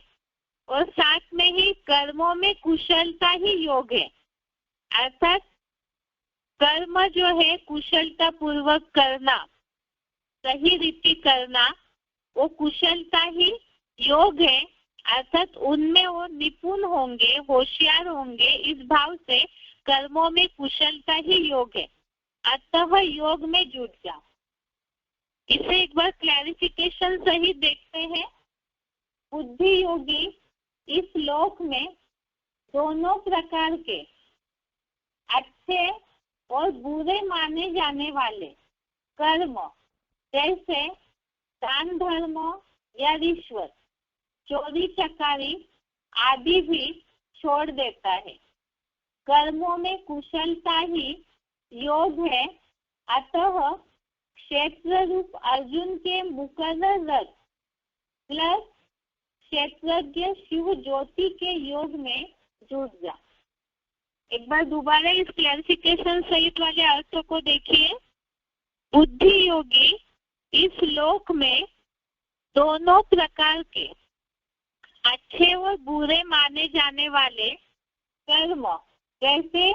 और साथ में ही कर्मों में कुशलता ही योग है, अर्थात कर्म जो है कुशलता पूर्वक करना, सही रीति करना, वो कुशलता ही योग है, अर्थात उनमें वो निपुण होंगे, होशियार होंगे। इस भाव से कर्मों में कुशलता ही योग है, अतः योग में जुट जाओ। इसे एक बार क्लैरिफिकेशन सही देखते हैं। बुद्धि योगी इस श्लोक में दोनों प्रकार के अच्छे और बुरे माने जाने वाले कर्म, जैसे दान धर्म या रिश्वत, चोरी चकारी आदि भी छोड़ देता है। कर्मों में कुशलता ही योग है, अतः क्षेत्र रूप अर्जुन के मुकर्रर रथ प्लस क्षेत्रज्ञ शिव ज्योति के योग में जुट जा। एक बार दोबारा इस क्लैरिफिकेशन सहित वाले अर्थों को देखिए। बुद्धि योगी इस श्लोक में दोनों प्रकार के अच्छे और बुरे माने जाने वाले कर्म जैसे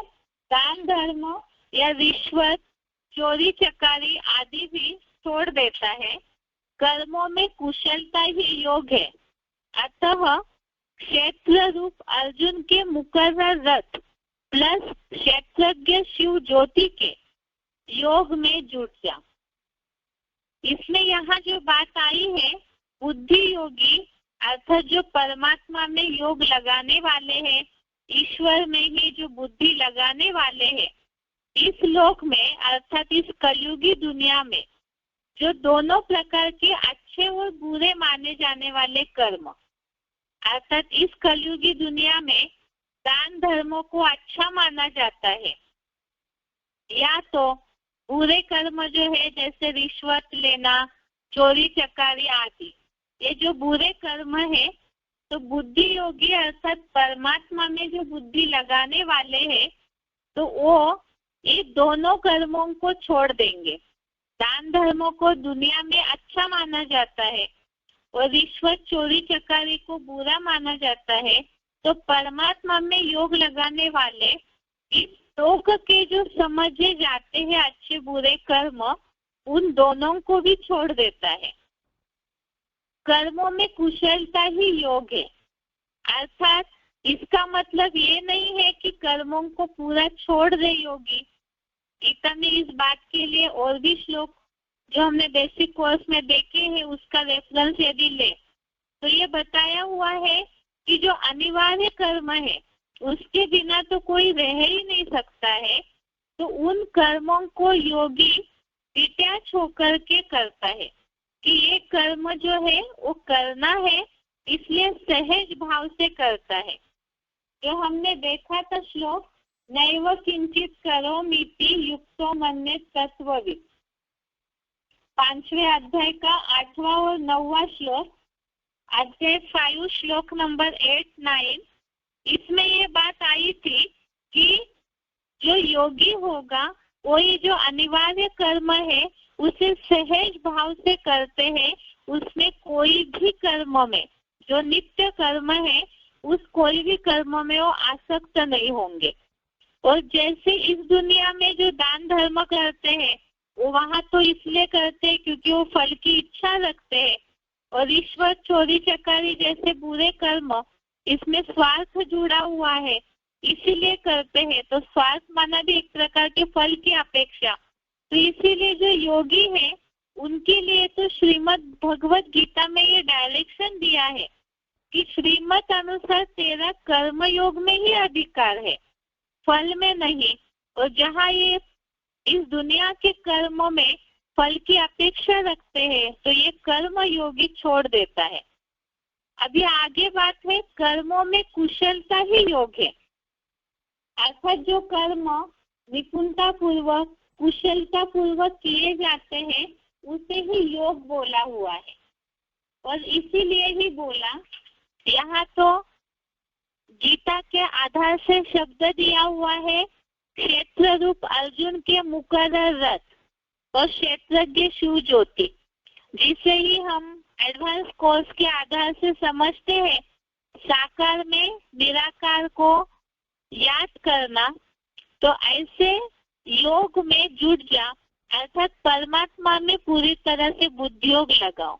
दान धर्म या रिश्वत, चोरी चकारी आदि भी छोड़ देता है। कर्मों में कुशलता ही योग है। अतः क्षेत्र रूप अर्जुन के मुकर्रर रथ प्लस क्षेत्रज्ञ शिव ज्योति के योग में जुट जा। इसमें यहाँ जो बात आई है, बुद्धि योगी अर्थात जो परमात्मा में योग लगाने वाले हैं, ईश्वर में ही जो बुद्धि लगाने वाले हैं, इस लोक में अर्थात इस कलयुगी दुनिया में जो दोनों प्रकार के अच्छे और बुरे माने जाने वाले कर्म, अर्थात इस कलयुगी दुनिया में दान धर्मों को अच्छा माना जाता है, या तो बुरे कर्म जो है जैसे रिश्वत लेना, चोरी चकारी आदि, ये जो बुरे कर्म है, तो बुद्धि योगी अर्थात परमात्मा में जो बुद्धि लगाने वाले हैं, तो वो ये दोनों कर्मों को छोड़ देंगे। दान धर्मों को दुनिया में अच्छा माना जाता है और रिश्वत चोरी चकारी को बुरा माना जाता है, तो परमात्मा में योग लगाने वाले इस लोक के जो समझे जाते हैं अच्छे बुरे कर्म, उन दोनों को भी छोड़ देता है। कर्मों में कुशलता ही योग है, अर्थात इसका मतलब ये नहीं है कि कर्मों को पूरा छोड़ दे योगी। गीता में इस बात के लिए और भी श्लोक जो हमने बेसिक कोर्स में देखे हैं, उसका रेफरेंस यदि ले तो ये बताया हुआ है कि जो अनिवार्य कर्म है उसके बिना तो कोई रह ही नहीं सकता है, तो उन कर्मों को योगी डिटैच होकर के करता है कि ये कर्म जो है वो करना है, इसलिए सहज भाव से करता है। जो हमने देखा था श्लोक, नैव किंचित करोमीति युक्तो मन्येत तत्त्ववित्, 5वें अध्याय का 8वां और 9वां श्लोक, अध्याय 5 श्लोक नंबर 8-9, इसमें ये बात आई थी कि जो योगी होगा वो ये जो अनिवार्य कर्म है उसे सहज भाव से करते हैं, उसमें कोई भी कर्म में जो नित्य कर्म है उस कोई भी कर्म में वो आसक्त नहीं होंगे। और जैसे इस दुनिया में जो दान धर्म करते हैं वो वहाँ तो इसलिए करते हैं क्योंकि वो फल की इच्छा रखते हैं, और रिश्वत चोरी चकारी जैसे बुरे कर्म इसमें स्वार्थ जुड़ा हुआ है इसीलिए करते हैं, तो स्वार्थ माना भी एक प्रकार के फल की अपेक्षा। तो इसीलिए जो योगी है उनके लिए तो श्रीमद् भगवत गीता में ये डायरेक्शन दिया है कि श्रीमत अनुसार तेरा कर्म योग में ही अधिकार है, फल में नहीं। और जहाँ ये इस दुनिया के कर्मों में फल की अपेक्षा रखते हैं तो ये कर्म योगी छोड़ देता है। अभी आगे बात है, कर्मों में कुशलता ही योग है, अर्थात जो कर्म निपुणता पूर्वक कुशलता पूर्वक किए जाते हैं उसे ही योग बोला हुआ है। और इसीलिए ही बोला, यहाँ तो गीता के आधार से शब्द दिया हुआ है, क्षेत्र रूप अर्जुन के मुकर्रर रथ और क्षेत्रज्ञ शिव ज्योति, जिसे ही हम एडवांस कोर्स के आधार से समझते हैं साकार में निराकार को याद करना। तो ऐसे योग में जुट जा, अर्थात परमात्मा में पूरी तरह से बुद्धि योग लगाओ।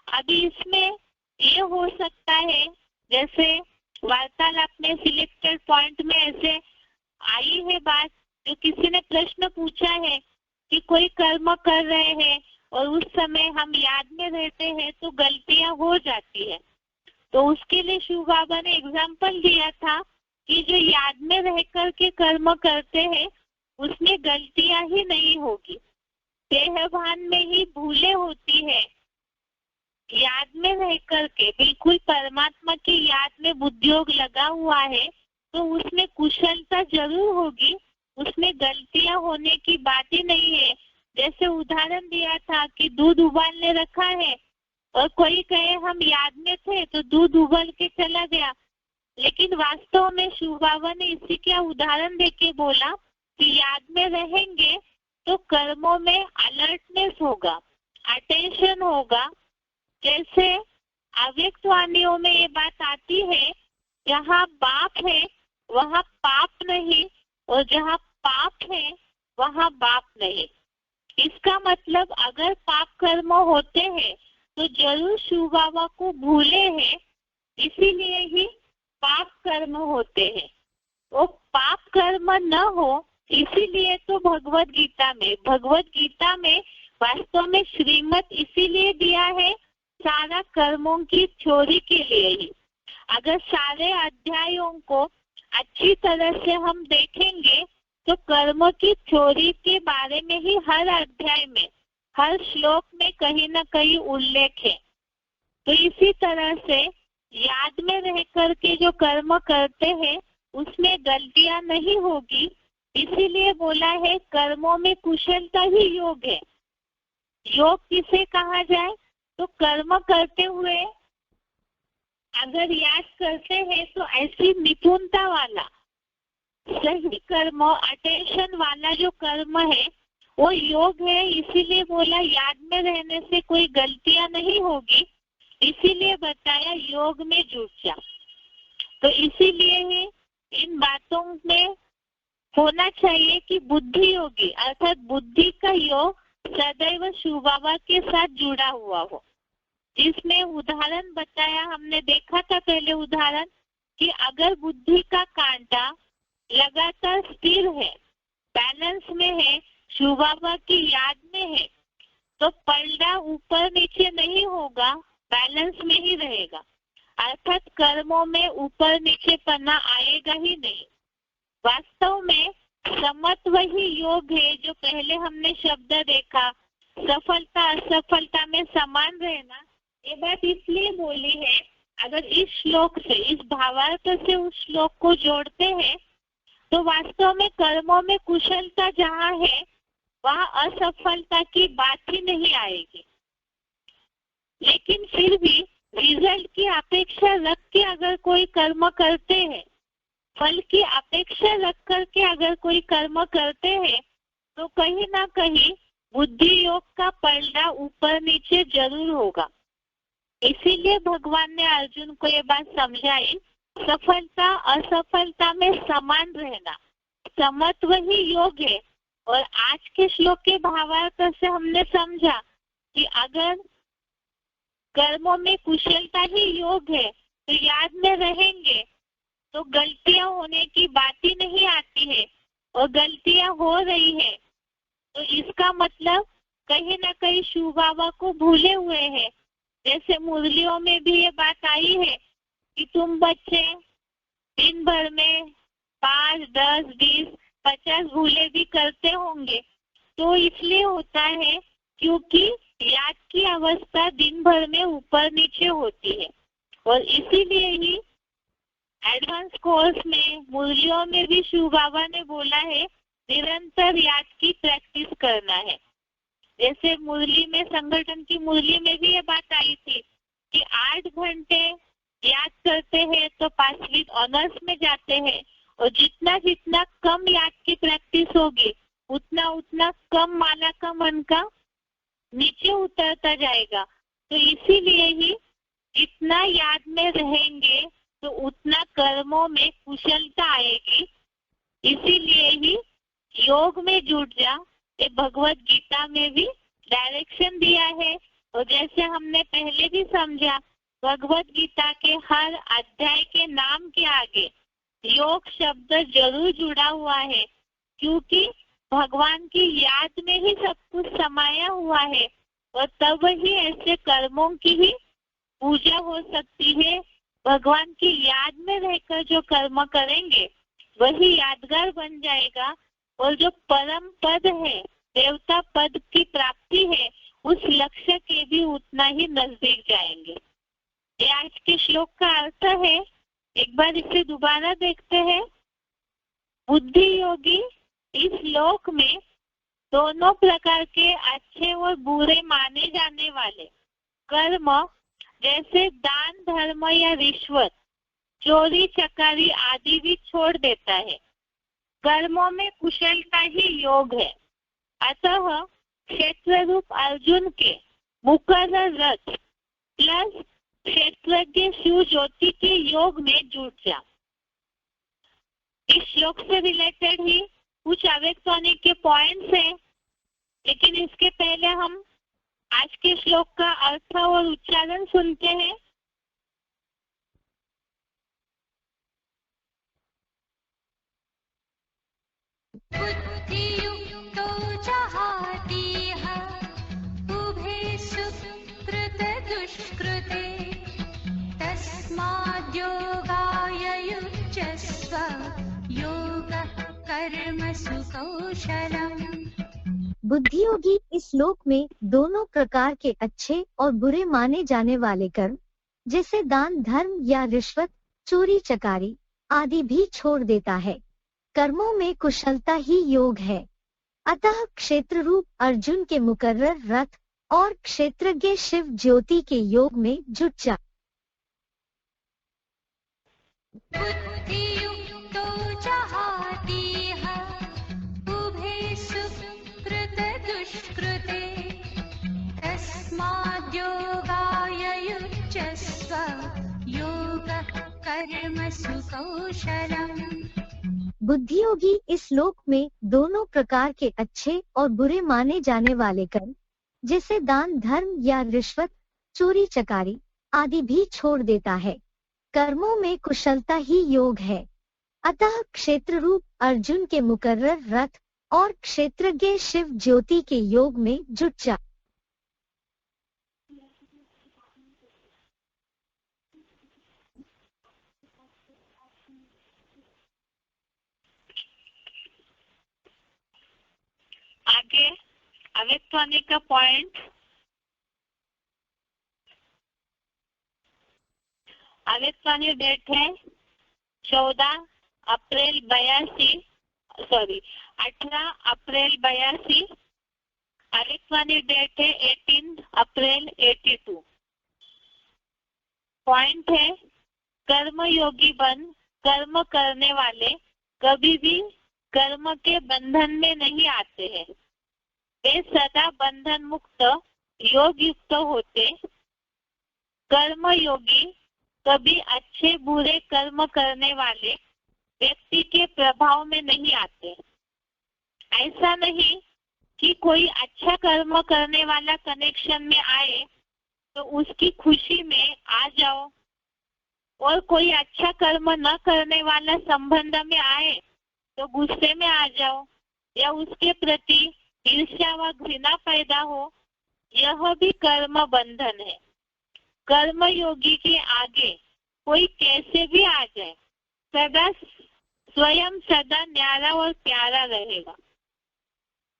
अभी इसमें ये हो सकता है जैसे वार्तालाप में सिलेक्टेड पॉइंट में ऐसे आई है बात, जो किसी ने प्रश्न पूछा है कि कोई कर्म कर रहे हैं और उस समय हम याद में रहते हैं तो गलतियां हो जाती है, तो उसके लिए शिव बाबा ने एग्जाम्पल दिया था कि जो याद में रह कर के कर्म करते हैं उसमें गलतियां ही नहीं होगी, देहभान में ही भूलें होती है। याद में रह कर के बिल्कुल परमात्मा की याद में बुद्धियोग लगा हुआ है तो उसमें कुशलता जरूर होगी, उसमें गलतियां होने की बात ही नहीं है। जैसे उदाहरण दिया था कि दूध उबालने रखा है और कोई कहे हम याद में थे तो दूध उबल के चला गया, लेकिन वास्तव में शिव बाबा ने इसी का उदाहरण देके बोला कि याद में रहेंगे तो कर्मों में अलर्टनेस होगा, अटेंशन होगा, जैसे अव्यक्त वाणियों में ये बात आती है, जहाँ बाप है वहाँ पाप नहीं, और जहाँ पाप है वहाँ बाप नहीं। इसका मतलब अगर पाप कर्म होते हैं तो जरूर शिव बाबा को भूले हैं, इसीलिए ही पाप कर्म होते हैं। वो पाप कर्म न हो इसीलिए तो भगवत गीता में वास्तव में श्रीमत इसीलिए दिया है, सारा कर्मों की थ्योरी के लिए ही। अगर सारे अध्यायों को अच्छी तरह से हम देखेंगे तो कर्म की थ्योरी के बारे में ही हर अध्याय में, हर श्लोक में कहीं न कहीं उल्लेख है। तो इसी तरह से याद में रह करके जो कर्म करते हैं उसमें गलतियां नहीं होगी, इसीलिए बोला है कर्मों में कुशलता ही योग है। योग किसे कहा जाए? तो कर्म करते हुए अगर याद करते हैं तो ऐसी निपुणता वाला सही कर्म, अटेंशन वाला जो कर्म है वो योग है। इसीलिए बोला याद में रहने से कोई गलतियां नहीं होगी, इसीलिए बताया योग में जुट जा। तो इसीलिए ही इन बातों में होना चाहिए कि बुद्धि योगी, अर्थात बुद्धि का योग सदैव शिव बाबा के साथ जुड़ा हुआ हो। जिसमें उदाहरण बताया, हमने देखा था पहले उदाहरण कि अगर बुद्धि का कांटा लगातार स्थिर है, बैलेंस में है, शिव बाबा की याद में है, तो पलड़ा ऊपर नीचे नहीं होगा, बैलेंस में ही रहेगा। अर्थात कर्मों में ऊपर नीचे पना आएगा ही नहीं। वास्तव में समत्व ही योग है। जो पहले हमने शब्द देखा, सफलता असफलता में समान रहना, ये बात इसलिए बोली है, अगर इस श्लोक से, इस भावार्थ से उस श्लोक को जोड़ते हैं तो वास्तव में कर्मों में कुशलता जहाँ है वहाँ असफलता की बात ही नहीं आएगी। लेकिन फिर भी रिजल्ट की अपेक्षा रख के अगर कोई कर्म करते हैं, फल की अपेक्षा रख करके अगर कोई कर्म करते हैं, तो कहीं ना कहीं बुद्धि योग का पलड़ा ऊपर नीचे जरूर होगा। इसीलिए भगवान ने अर्जुन को ये बात समझाई, सफलता असफलता में समान रहना, समत्व ही योग है। और आज के श्लोक के भावार्थ से हमने समझा कि अगर कर्मों में कुशलता ही योग है तो याद में रहेंगे तो गलतियां होने की बात ही नहीं आती है, और गलतियां हो रही है तो इसका मतलब कहीं ना कहीं शिव बाबा को भूले हुए हैं। जैसे मुरलियों में भी ये बात आई है कि तुम बच्चे दिन भर में 5, 10, 20, 50 भूले भी करते होंगे, तो इसलिए होता है क्योंकि याद की अवस्था दिन भर में ऊपर नीचे होती है। और इसीलिए ही एडवांस कोर्स में, मुरलियों में भी शिव बाबा ने बोला है निरंतर याद की प्रैक्टिस करना है। जैसे मुरली में, संगठन की मुरली में भी ये बात आई थी कि 8 घंटे याद करते हैं तो पास विद ऑनर्स में जाते हैं, और जितना जितना कम याद की प्रैक्टिस होगी उतना उतना कम माला का मन का नीचे उतरता जाएगा। तो इसीलिए ही जितना याद में रहेंगे तो उतना कर्मों में कुशलता आएगी। इसीलिए ही योग में जुट जा, ये भगवत गीता में भी डायरेक्शन दिया है। और जैसे हमने पहले भी समझा, भगवत गीता के हर अध्याय के नाम के आगे योग शब्द जरूर जुड़ा हुआ है, क्योंकि भगवान की याद में ही सब कुछ समाया हुआ है, और तब ही ऐसे कर्मों की ही पूजा हो सकती है। भगवान की याद में रहकर जो कर्म करेंगे वही यादगार बन जाएगा, और जो परम पद है, देवता पद की प्राप्ति है, उस लक्ष्य के भी उतना ही नजदीक जाएंगे। ये आज के श्लोक का अर्थ है। एक बार इसे दोबारा देखते हैं। बुद्धि योगी इस श्लोक में दोनों प्रकार के अच्छे और बुरे माने जाने वाले कर्म, जैसे दान, धर्म या रिश्वत, चोरी चकारी आदि भी छोड़ देता है। कर्मों में कुशलता ही योग है। अतः क्षेत्र रूप अर्जुन के मुकर्रर रथ प्लस क्षेत्रज्ञ शिव ज्योति के योग में जुट जा। इस श्लोक से रिलेटेड ही कुछ अव्यक्तवाणी के पॉइंट्स हैं, लेकिन इसके पहले हम आज के श्लोक का अर्थ और उच्चारण सुनते हैं। बुद्धियुक्तो जहातीह उभे सुकृतदुष्कृते तस्माद्योगाय युज्यस्व योगः कर्मसु कौशलम्। बुद्धियोगी इस श्लोक में दोनों प्रकार के अच्छे और बुरे माने जाने वाले कर्म, जैसे दान धर्म या रिश्वत, चोरी चकारी आदि भी छोड़ देता है। कर्मों में कुशलता ही योग है। अतः क्षेत्र रूप अर्जुन के मुकर्रर रथ और क्षेत्रज्ञ शिव ज्योति के योग में जुट जा। बुद्धियुक्तो जहातीह उभे सुकृतदुष्कृते तस्माद्योगाय युज्यस्व योगः कर्मसु कौशलम्। बुद्धियोगी इस श्लोक में दोनों प्रकार के अच्छे और बुरे माने जाने वाले कर्म, जैसे दान धर्म या रिश्वत, चोरी चकारी आदि भी छोड़ देता है। कर्मों में कुशलता ही योग है। अतः क्षेत्र रूप अर्जुन के मुकर्रर रथ और क्षेत्रज्ञ शिव ज्योति के योग में जुट जा। आगे अव्यक्तवाणी का पॉइंट। अव्यक्तवाणी डेट है 18 अप्रैल 82। अव्यक्तवाणी डेट है 18 अप्रैल 82। पॉइंट है कर्मयोगी बन कर्म करने वाले कभी भी कर्म के बंधन में नहीं आते हैं। वे सदा बंधन मुक्त योग युक्त होते। कर्मयोगी कभी अच्छे बुरे कर्म करने वाले व्यक्ति के प्रभाव में नहीं आते। ऐसा नहीं कि कोई अच्छा कर्म करने वाला कनेक्शन में आए तो उसकी खुशी में आ जाओ, और कोई अच्छा कर्म न करने वाला संबंध में आए तो गुस्से में आ जाओ या उसके प्रति ईर्ष्या व घृणा पैदा हो। यह भी कर्म बंधन है। कर्म योगी के आगे कोई कैसे भी आ जाए, सदा स्वयं सदा न्यारा और प्यारा रहेगा।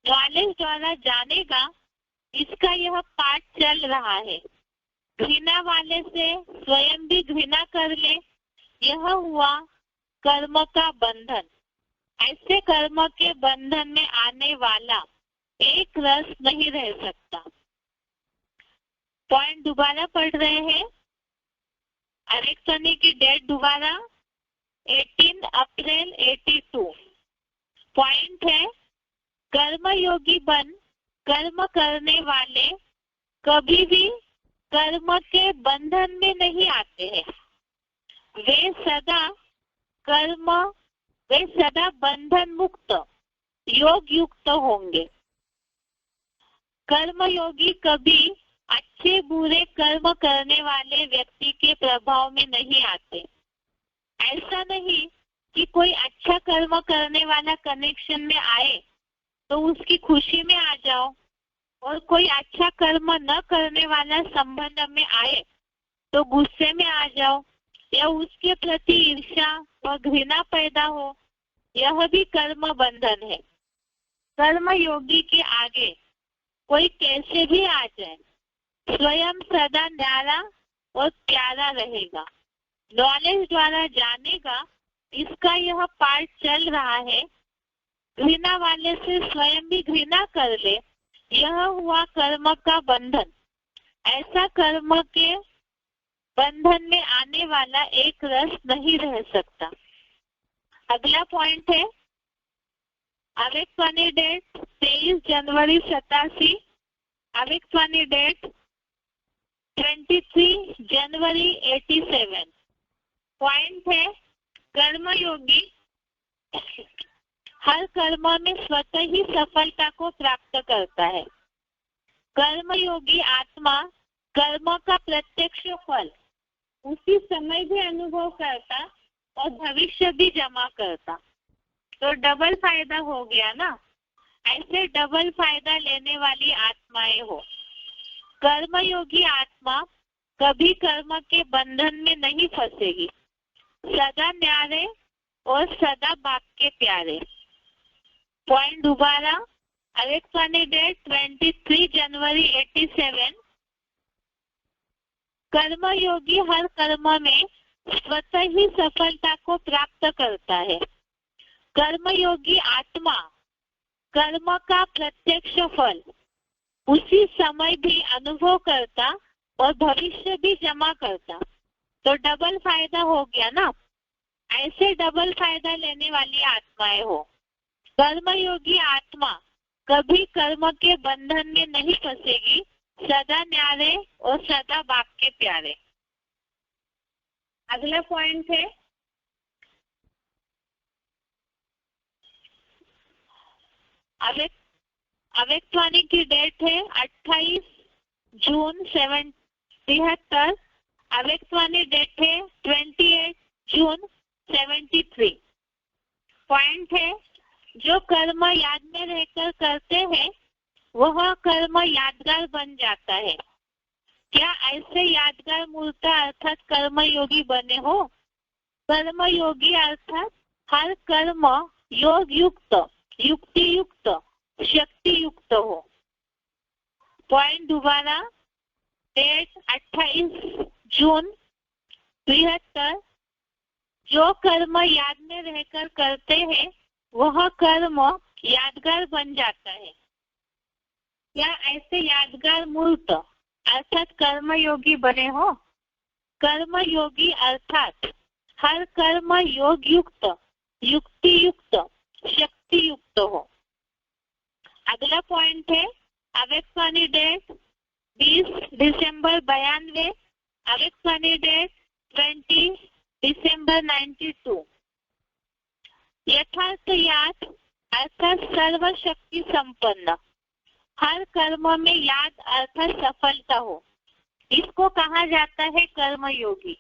नॉलेज द्वारा जानेगा, इसका यह पाठ चल रहा है। घृणा वाले से स्वयं भी घृणा कर ले, यह हुआ कर्म का बंधन। ऐसे कर्म के बंधन में आने वाला एक रस नहीं रह सकता। पॉइंट दोबारा पढ़ रहे हैं। अव्यक्तवाणी की डेट दोबारा 18 अप्रैल 82। पॉइंट है कर्मयोगी बन कर्म करने वाले कभी भी कर्म के बंधन में नहीं आते हैं। वे सदा बंधन मुक्त योग युक्त होंगे। कर्मयोगी कभी अच्छे बुरे कर्म करने वाले व्यक्ति के प्रभाव में नहीं आते। ऐसा नहीं कि कोई अच्छा कर्म करने वाला कनेक्शन में आए तो उसकी खुशी में आ जाओ, और कोई अच्छा कर्म न करने वाला संबंध में आए तो गुस्से में आ जाओ या उसके प्रति ईर्ष्या व घृणा पैदा हो। यह भी कर्म बंधन है। कर्म योगी के आगे कोई कैसे भी आ जाए, स्वयं सदा न्यारा और प्यारा रहेगा। नॉलेज द्वारा जानेगा, इसका यह पाठ चल रहा है। घृणा वाले से स्वयं भी घृणा कर ले, यह हुआ कर्म का बंधन। ऐसा कर्म के बंधन में आने वाला एक रस नहीं रह सकता। अगला पॉइंट है अव्यक्तवाणी डेट 23 जनवरी 87। अव्यक्तवाणी डेट 23 जनवरी 87। पॉइंट है कर्मयोगी हर कर्म में स्वतः ही सफलता को प्राप्त करता है। कर्मयोगी आत्मा कर्म का प्रत्यक्ष फल उसी समय भी अनुभव करता और भविष्य भी जमा करता। तो डबल फायदा हो गया ना। ऐसे डबल फायदा लेने वाली आत्माएं हो। कर्मयोगी आत्मा कभी कर्म के बंधन में नहीं फंसेगी, सदा न्यारे और सदा बाप के प्यारे। पॉइंट दोबारा, अलेक्सानी डेट 23 जनवरी 87। कर्मयोगी हर कर्म में स्वतः ही सफलता को प्राप्त करता है। कर्मयोगी आत्मा कर्म का प्रत्यक्ष फल उसी समय भी अनुभव करता और भविष्य भी जमा करता। तो डबल फायदा हो गया ना। ऐसे डबल फायदा लेने वाली आत्माएं हो। कर्मयोगी आत्मा कभी कर्म के बंधन में नहीं फंसेगी, सदा न्यारे और सदा बाप के प्यारे। अगला पॉइंट है अवेक्तवाणी की डेट है 28 जून 73। अवेक्तवाणी डेट है 28 जून 73। पॉइंट है जो कर्म याद में रहकर करते हैं वह कर्म यादगार बन जाता है। क्या ऐसे यादगार मूर्ता अर्थात कर्मयोगी बने हो? कर्मयोगी अर्थात हर कर्म योग युक्त, युक्ति युक्त, शक्ति युक्त हो। पॉइंट दोबारा, डेट 28 जून 73। जो कर्म याद में रहकर करते हैं वह कर्म यादगार बन जाता है। क्या ऐसे यादगार मूर्त अर्थात कर्मयोगी बने हो? कर्मयोगी अर्थात हर कर्म योग युक्त, युक्ति युक्त, शक्ति युक्त हो। अगला पॉइंट है अवेक्तवाणी डेट 20 दिसंबर 92। अवेक्तवाणी डेट 20 दिसंबर 92। यथार्थ याद अर्थात सर्वशक्ति संपन्न हर कर्म में याद अर्थात सफलता हो, इसको कहा जाता है कर्मयोगी।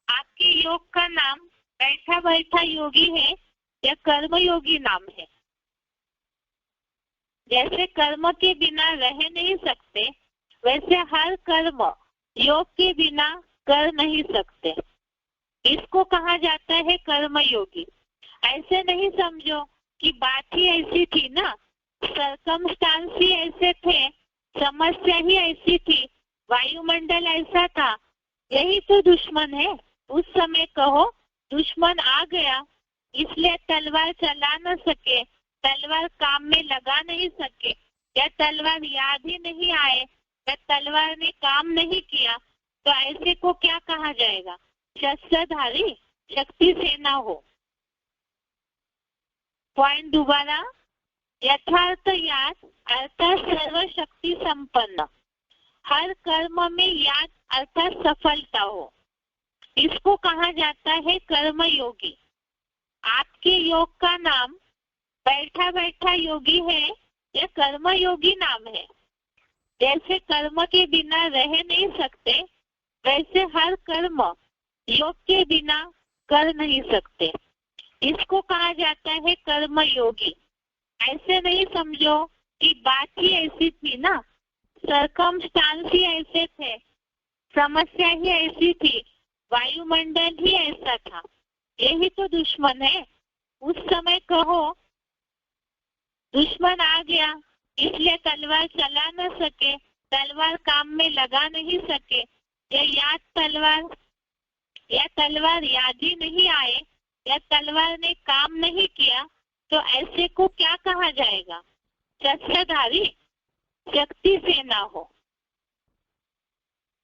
आपके योग का नाम बैठा बैठा योगी है या कर्मयोगी नाम है। जैसे कर्म के बिना रह नहीं सकते वैसे हर कर्म योग के बिना कर नहीं सकते, इसको कहा जाता है कर्मयोगी। ऐसे नहीं समझो कि बात ही ऐसी थी ना, सरकमस्टांस ही ऐसे थे, समस्या ही ऐसी थी, वायुमंडल ऐसा था, यही तो दुश्मन है। उस समय कहो दुश्मन आ गया इसलिए तलवार चला न सके, तलवार काम में लगा नहीं सके, या तलवार याद ही नहीं आए, या तलवार ने काम नहीं किया, तो ऐसे को क्या कहा जाएगा? शस्त्रधारी, शक्ति सेना हो। पॉइंट दोबारा, यथार्थ याद अर्थात सर्वशक्ति संपन्न हर कर्म में याद अर्थात सफलता हो, इसको कहा जाता है कर्मयोगी। आपके योग का नाम बैठा बैठा योगी है या कर्मयोगी नाम है। जैसे कर्म के बिना रह नहीं सकते वैसे हर कर्म योग के बिना कर नहीं सकते, इसको कहा जाता है कर्मयोगी। ऐसे नहीं समझो कि बात ही ऐसी थी ना, सरकमस्टांस ही ऐसे थे, समस्या ही ऐसी थी, वायुमंडल ही ऐसा था, यही तो दुश्मन है। उस समय कहो दुश्मन आ गया इसलिए तलवार चला न सके, तलवार काम में लगा नहीं सके, या तलवार याद ही नहीं आए, या तलवार ने काम नहीं किया, तो ऐसे को क्या कहा जाएगा? शस्त्रधारी, शक्ति सेना हो।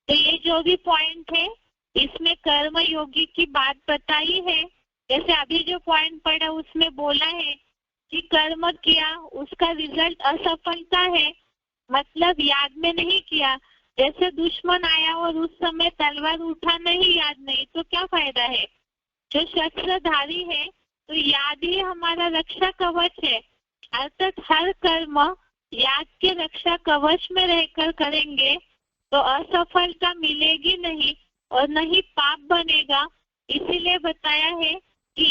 तो ये जो भी पॉइंट है इसमें कर्मयोगी की बात बताई है। जैसे अभी जो पॉइंट पढ़ा उसमें बोला है कि कर्म किया उसका रिजल्ट असफलता है, मतलब याद में नहीं किया जैसे दुश्मन आया और उस समय तलवार उठा नहीं, याद नहीं, तो क्या फायदा है। जो शस्त्रधारी है तो याद ही हमारा रक्षा कवच है। अर्थात हर कर्म याद के रक्षा कवच में रहकर करेंगे तो असफलता मिलेगी नहीं और न ही पाप बनेगा। इसीलिए बताया है कि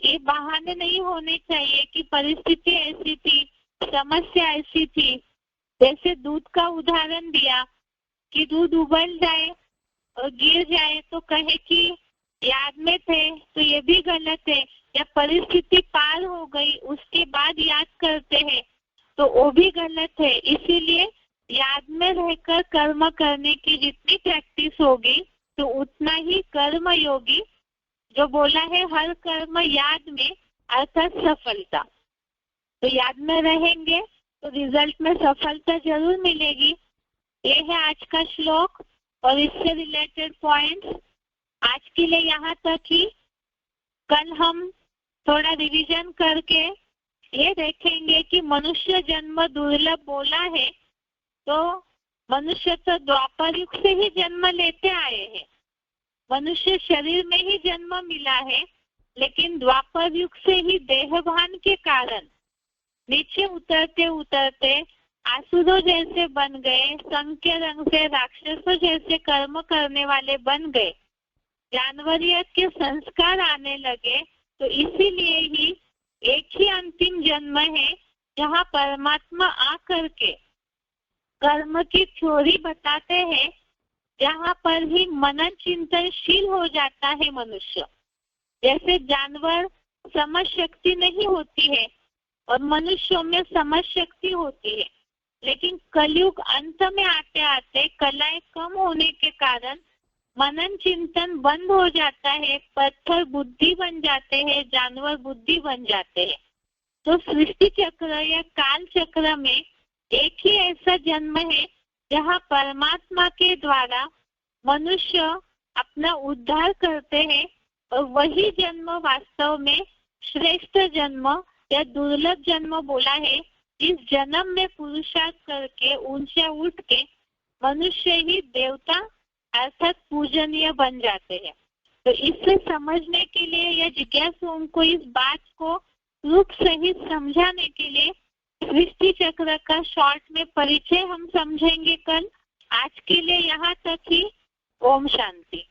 ये बहाने नहीं होने चाहिए कि परिस्थिति ऐसी थी, समस्या ऐसी थी। जैसे दूध का उदाहरण दिया कि दूध उबल जाए और गिर जाए तो कहे कि याद में थे, तो ये भी गलत है। या परिस्थिति पार हो गई उसके बाद याद करते हैं तो वो भी गलत है। इसीलिए याद में रहकर कर्म करने की जितनी प्रैक्टिस होगी तो उतना ही कर्म योगी, जो बोला है हर कर्म याद में, अर्थात सफलता। तो याद में रहेंगे तो रिजल्ट में सफलता जरूर मिलेगी। ये है आज का श्लोक और इससे रिलेटेड पॉइंट्स। आज के लिए यहाँ तक ही। कल हम थोड़ा रिवीजन करके ये देखेंगे कि मनुष्य जन्म दुर्लभ बोला है तो मनुष्य तो द्वापर युग से ही जन्म लेते आए हैं। मनुष्य शरीर में ही जन्म मिला है, लेकिन द्वापर युग से ही देहभान के कारण नीचे उतरते उतरते आसुरों जैसे बन गए, संख्य रंग से राक्षसों जैसे कर्म करने वाले बन गए, जानवरियत के संस्कार आने लगे। तो इसीलिए ही एक ही अंतिम जन्म है जहाँ परमात्मा आकर के कर्म की थ्योरी बताते हैं, जहाँ पर ही मनन चिंतनशील हो जाता है मनुष्य। जैसे जानवर समझ शक्ति नहीं होती है और मनुष्यों में समझ शक्ति होती है, लेकिन कलयुग अंत में आते आते कलाएं कम होने के कारण मनन चिंतन बंद हो जाता है, पत्थर बुद्धि बन जाते हैं, जानवर बुद्धि बन जाते हैं। तो सृष्टि चक्र या काल चक्र में एक ही ऐसा जन्म है जहाँ परमात्मा के द्वारा मनुष्य अपना उद्धार करते हैं और वही जन्म वास्तव में श्रेष्ठ जन्म या दुर्लभ जन्म बोला है। इस जन्म में पुरुषार्थ करके ऊंचा उठ के मनुष्य ही देवता अर्थात पूजनीय बन जाते हैं। तो इससे समझने के लिए या जिज्ञासुओं को इस बात को रूप सहित समझाने के लिए सृष्टि चक्र का शॉर्ट में परिचय हम समझेंगे कल। आज के लिए यहाँ तक ही। ओम शांति।